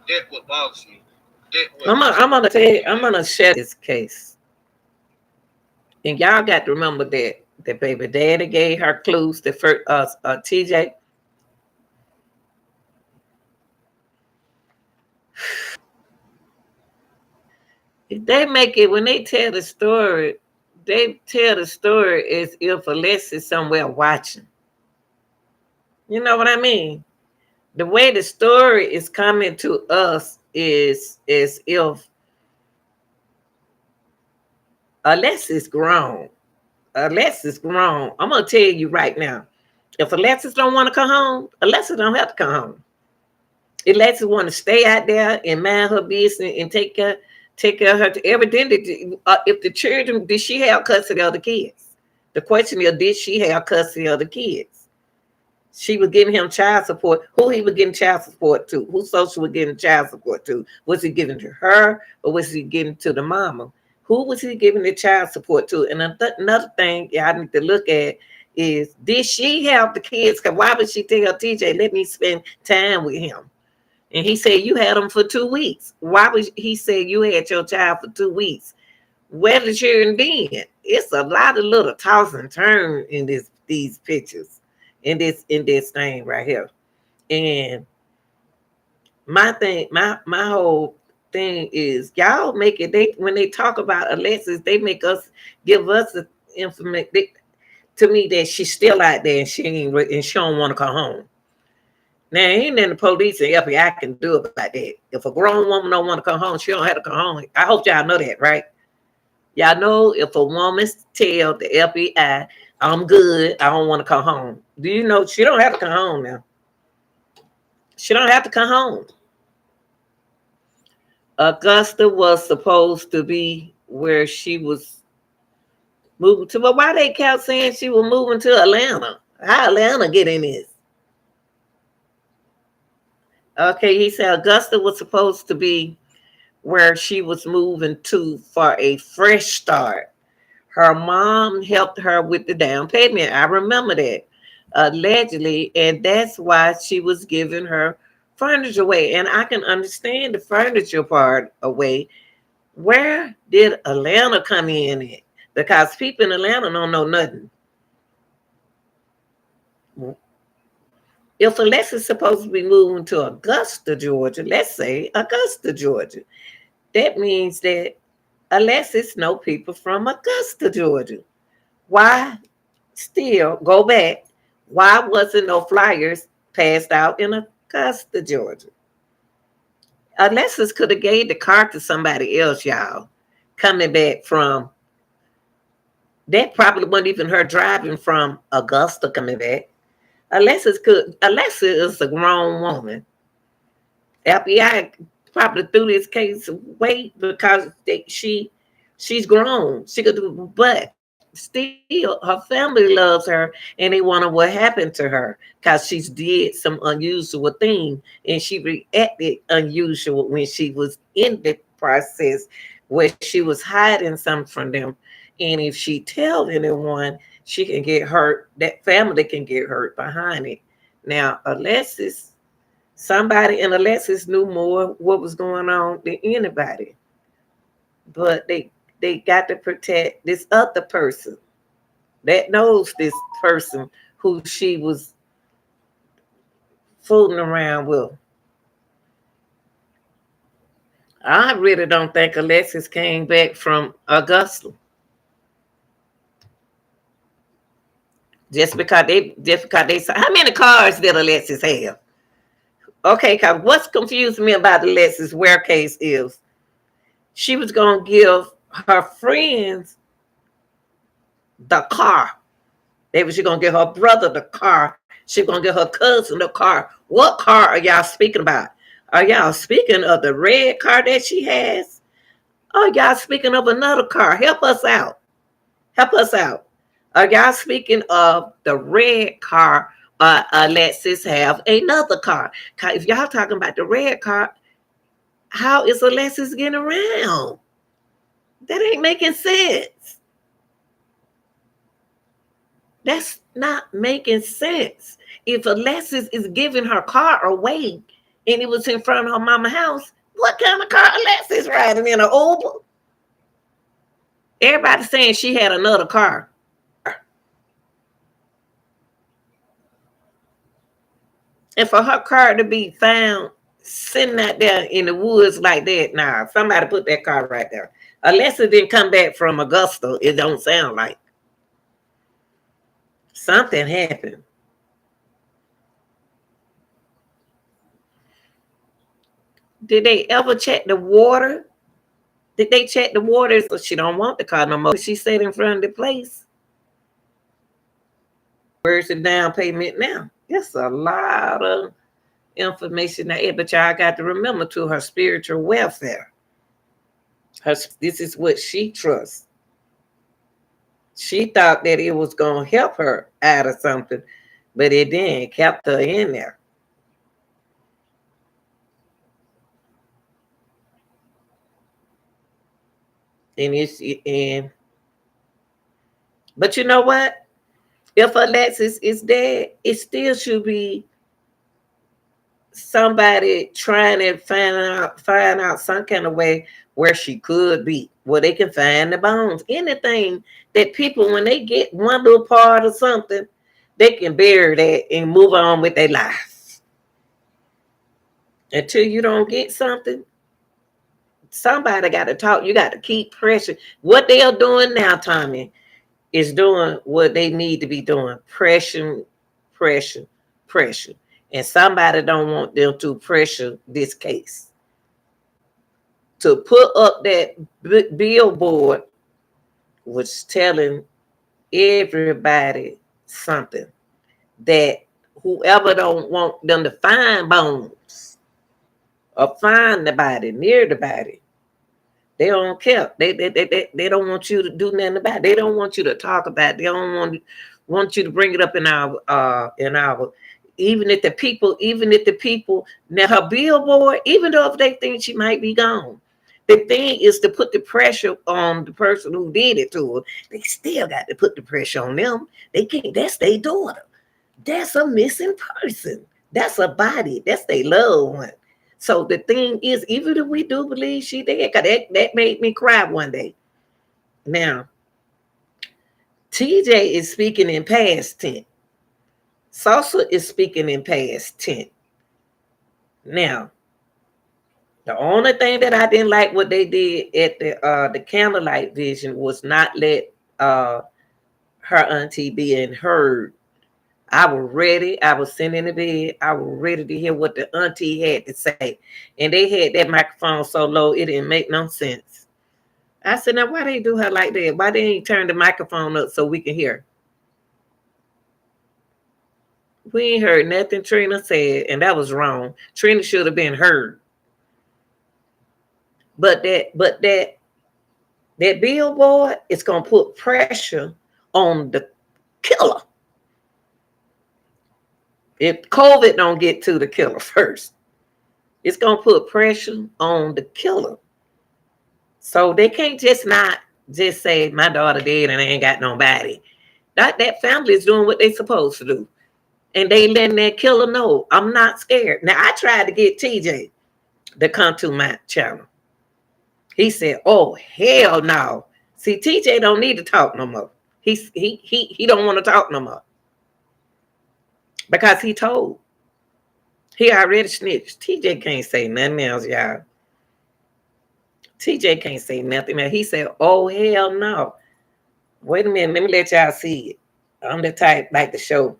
S3: That's what bothers me. That what
S1: I'm gonna tell you, I'm gonna share this case. And y'all got to remember that the baby daddy gave her clues to first TJ. They make it when they tell the story, they tell the story as if Alexis somewhere watching. You know what I mean? The way the story is coming to us is as if Alexis grown. Alexis grown. I'm gonna tell you right now. If Alexis don't want to come home, Alexis don't have to come home. Alexis want to stay out there and mind her business and take care of her. Everything. If the children, did she have custody of the kids? The question is, did she have custody of the kids? She was giving him child support. Who he was getting child support to? Who social was giving child support to? Was he giving to her or was he giving to the mama? Who was he giving the child support to? And another thing y'all need to look at is, did she have the kids? Because why would she tell TJ, let me spend time with him? And he said, you had them for 2 weeks. Why would he say you had your child for 2 weeks? Where the children been? It's a lot of little toss and turn in these pictures, in this thing right here. And my thing, my whole thing is, y'all make it. They when they talk about Alexis, they make us give us the information to me that she's still out there and she ain't and she don't want to come home. Now ain't nothing the police and FBI can do about that. If a grown woman don't want to come home, she don't have to come home. I hope y'all know that, right? Y'all know if a woman tell the FBI, I'm good, I don't want to come home. Do you know she don't have to come home now? She don't have to come home. Augusta was supposed to be where she was moving to, but why they kept saying she was moving to Atlanta? How Atlanta get in this? Okay, he said Augusta was supposed to be where she was moving to for a fresh start. Her mom helped her with the down payment. I remember that, allegedly, and that's why she was giving her furniture away. And I can understand the furniture part away. Where did Atlanta come in at? Because people in Atlanta don't know nothing. If Alexis is supposed to be moving to Augusta, Georgia, let's say Augusta, Georgia, that means that Alexis know people from Augusta, Georgia. Why still go back? Why wasn't no flyers passed out in Augusta, Georgia? Alexis could have gave the car to somebody else, y'all. Coming back from that probably wasn't even her driving from Augusta coming back. Alexis is a grown woman. FBI probably threw this case away because she's grown. She could do, but still her family loves her and they wonder what happened to her because she's did some unusual thing and she reacted unusual when she was in the process where she was hiding something from them. And if she tell anyone, she can get hurt. That family can get hurt behind it. Now, somebody in Alexis knew more what was going on than anybody, but they got to protect this other person that knows this person who she was fooling around with. I really don't think Alexis came back from Augusta. Just because they how many cars did Alexis have? Okay, cause what's confusing me about Alexis Ware case is she was gonna give her friends the car. She gonna give her brother the car. She gonna give her cousin the car. What car are y'all speaking about? Are y'all speaking of the red car that she has? Are y'all speaking of another car? Help us out. Help us out. Are y'all speaking of the red car? Alexis have another car. If y'all talking about the red car, how is Alexis getting around? That ain't making sense. That's not making sense. If Alexis is giving her car away and it was in front of her mama's house, what kind of car Alexis riding in? An Uber? Everybody's saying she had another car. And for her car to be found sitting out there in the woods like that, nah, somebody put that car right there. Alexis didn't come back from Augusta, it don't sound like. Something happened. Did they ever check the water? Did they check the water? So she don't want the car no more. She sat in front of the place. Where's the down payment now? That's a lot of information there, but y'all got to remember to her spiritual welfare. This is what she trusts. She thought that it was going to help her out of something, but it didn't. Kept her in there. But you know what? If Alexis is dead, it still should be somebody trying to find out some kind of way where she could be, where they can find the bones. Anything that people, when they get one little part of something, they can bury that and move on with their life. Until you don't get something, somebody got to talk. You got to keep pressure. What they are doing now, Tommy, is doing what they need to be doing. Pressure. And somebody don't want them to pressure this case. To put up that billboard was telling everybody something. That whoever don't want them to find bones or find the body, near the body, they don't care. They don't want you to do nothing about it. They don't want you to talk about it. They don't want you to bring it up in our even if the people now her billboard, even though if they think she might be gone, the thing is to put the pressure on the person who did it to her. They still got to put the pressure on them. They can't. That's their daughter. That's a missing person. That's a body. That's their loved one. So the thing is, even if we do believe she did, because that made me cry one day. Now, TJ is speaking in past tense. Salsa is speaking in past tense. Now, the only thing that I didn't like what they did at the candlelight vision was not let her auntie be heard. I was ready. I was sitting in the bed. I was ready to hear what the auntie had to say. And they had that microphone so low, it didn't make no sense. I said, now, why they do her like that? Why they ain't turn the microphone up so we can hear? We ain't heard nothing Trina said, and that was wrong. Trina should have been heard. But that billboard is going to put pressure on the killer. If COVID don't get to the killer first, it's going to put pressure on the killer. So they can't not say, my daughter dead and I ain't got nobody. That family is doing what they supposed to do. And they letting that killer know, I'm not scared. Now, I tried to get TJ to come to my channel. He said, oh, hell no. See, TJ don't need to talk no more. He don't want to talk no more. because he already snitched. TJ can't say nothing else, y'all. TJ can't say nothing else. He said, "Oh hell no! Wait a minute, let me let y'all see it. I'm the type like the show.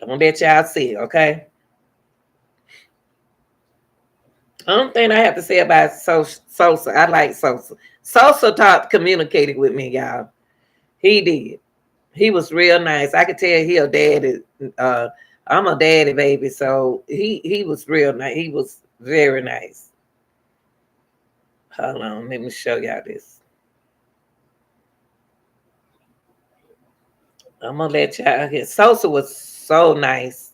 S1: I'm gonna let y'all see it, okay?" Only thing I have to say about Sosa, I like Sosa. Sosa communicated with me, y'all. He did. He was real nice. I could tell he a daddy. Uh, I'm a daddy baby, so he was real nice. He was very nice. Hold on, let me show y'all this. I'm gonna let y'all hear. Sosa was so nice.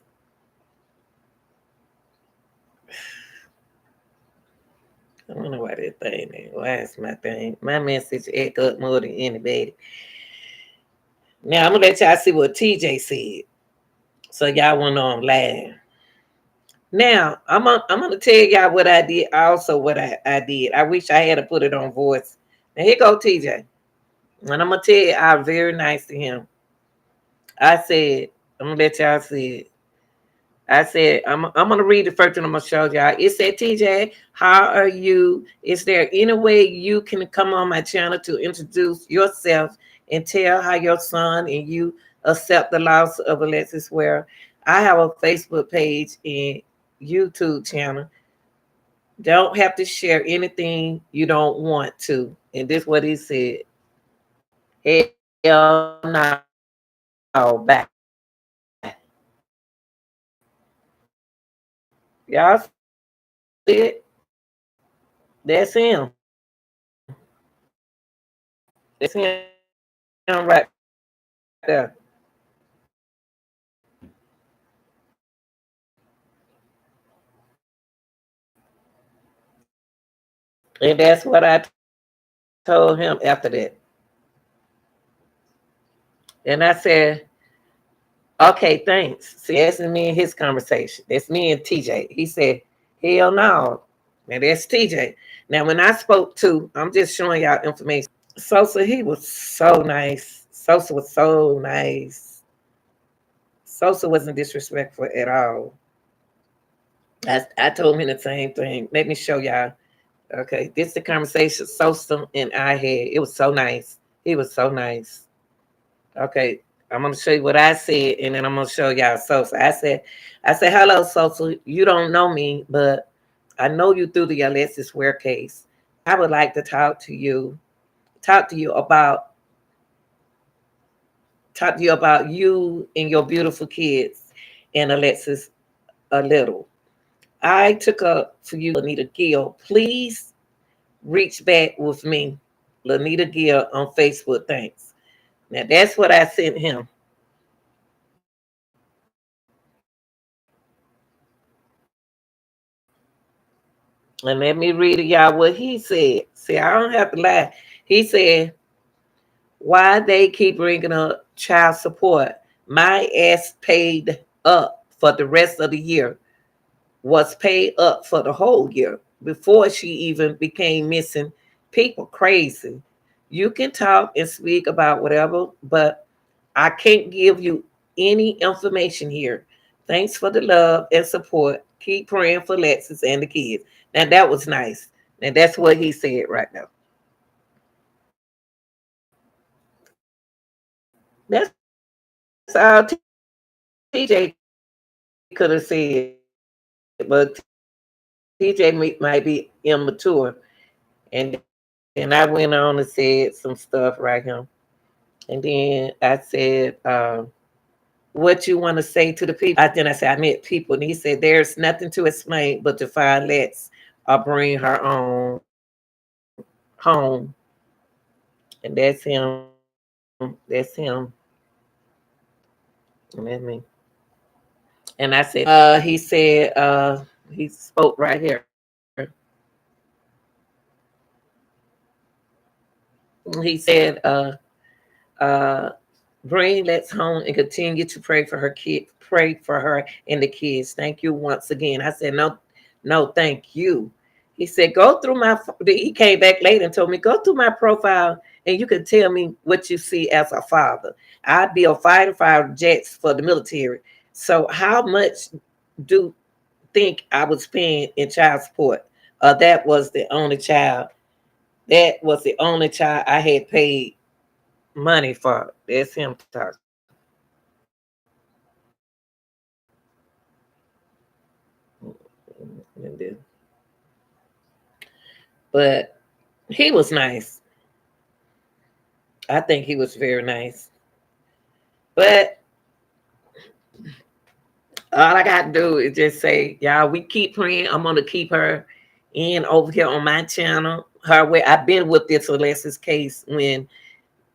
S1: I don't know why that thing is. Why is my thing? My message echo up more than anybody. Now I'm gonna let y'all see what TJ said. So y'all went on live. Now I'm gonna tell y'all what I did. Also, what I did. I wish I had to put it on voice. Now here go TJ, and I'm gonna tell you I'm very nice to him. I said I'm gonna let y'all see it. I said I'm gonna read the first and I'm gonna show y'all. It said, TJ, how are you? Is there any way you can come on my channel to introduce yourself and tell how your son and you accept the loss of Alexis Ware? I have a Facebook page and YouTube channel. Don't have to share anything you don't want to. And this is what he said. Hell no, back. Y'all see it? That's him. That's him right there. And that's what I told him after that. And I said, okay, thanks. See, that's me and his conversation. That's me and TJ. He said, hell no. And that's TJ. Now, when I spoke to, I'm just showing y'all information. Sosa, he was so nice. Sosa was so nice. Sosa wasn't disrespectful at all. I told him the same thing. Let me show y'all. Okay, this is the conversation Sosa and I had. It was so nice. He was so nice. Okay, I'm gonna show you what I said, and then I'm gonna show y'all Sosa. I said, hello, Sosa. You don't know me, but I know you through the Alexis Ware case. I would like to talk to you about you and your beautiful kids and Alexis a little. I took up for you, Lanita Gill. Please reach back with me, Lanita Gill, on Facebook. Thanks. Now that's what I sent him. And let me read to y'all what he said. See, I don't have to lie. He said, why they keep bringing up child support? My ass paid up for the rest of the year, was paid up for the whole year before she even became missing. People crazy. You can talk and speak about whatever, but I can't give you any information here. Thanks for the love and support. Keep praying for Lex'S and the kids. Now that was nice. And that's what he said right now. That's all TJ could have said, but TJ might be immature. And then I went on and said some stuff right here. And then I said, what you want to say to the people? Then I said, I met people. And he said, there's nothing to explain but to find Lex or bring her on home. And that's him. That's him. Let me. And I said, he spoke right here. He said, bring Lex home and continue to pray for her kid, pray for her and the kids. Thank you once again. I said, no, thank you. He said, go through my, he came back later and told me, go through my profile and you can tell me what you see as a father. I'd be a fighter for jets for the military. So how much do think I was paying in child support? That was the only child. That was the only child I had paid money for. That's him talking. But he was nice. I think he was very nice. But all I got to do is just say, y'all, we keep praying. I'm going to keep her in over here on my channel. Her way. I've been with this Alexis case when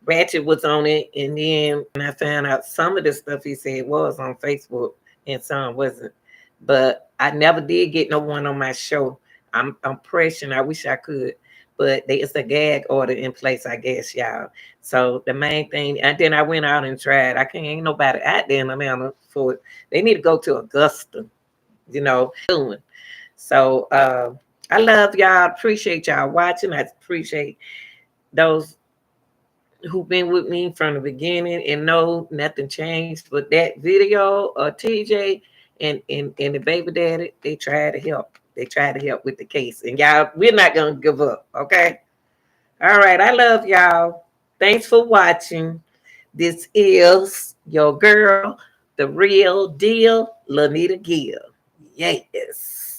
S1: Ratchet was on it. And then I found out some of the stuff he said was on Facebook and some wasn't. But I never did get no one on my show. I'm pressing. I wish I could. But it's a gag order in place, I guess, y'all. So the main thing, and then I went out and tried. I can't, ain't nobody out there in Atlanta for it. They need to go to Augusta, doing. So I love y'all. Appreciate y'all watching. I appreciate those who've been with me from the beginning and know nothing changed. But that video of TJ and the baby daddy, they tried to help. They tried to help with the case. And y'all, we're not gonna give up, okay? All right, I love y'all. Thanks for watching. This is your girl, the real deal, Lanita Gill. Yes.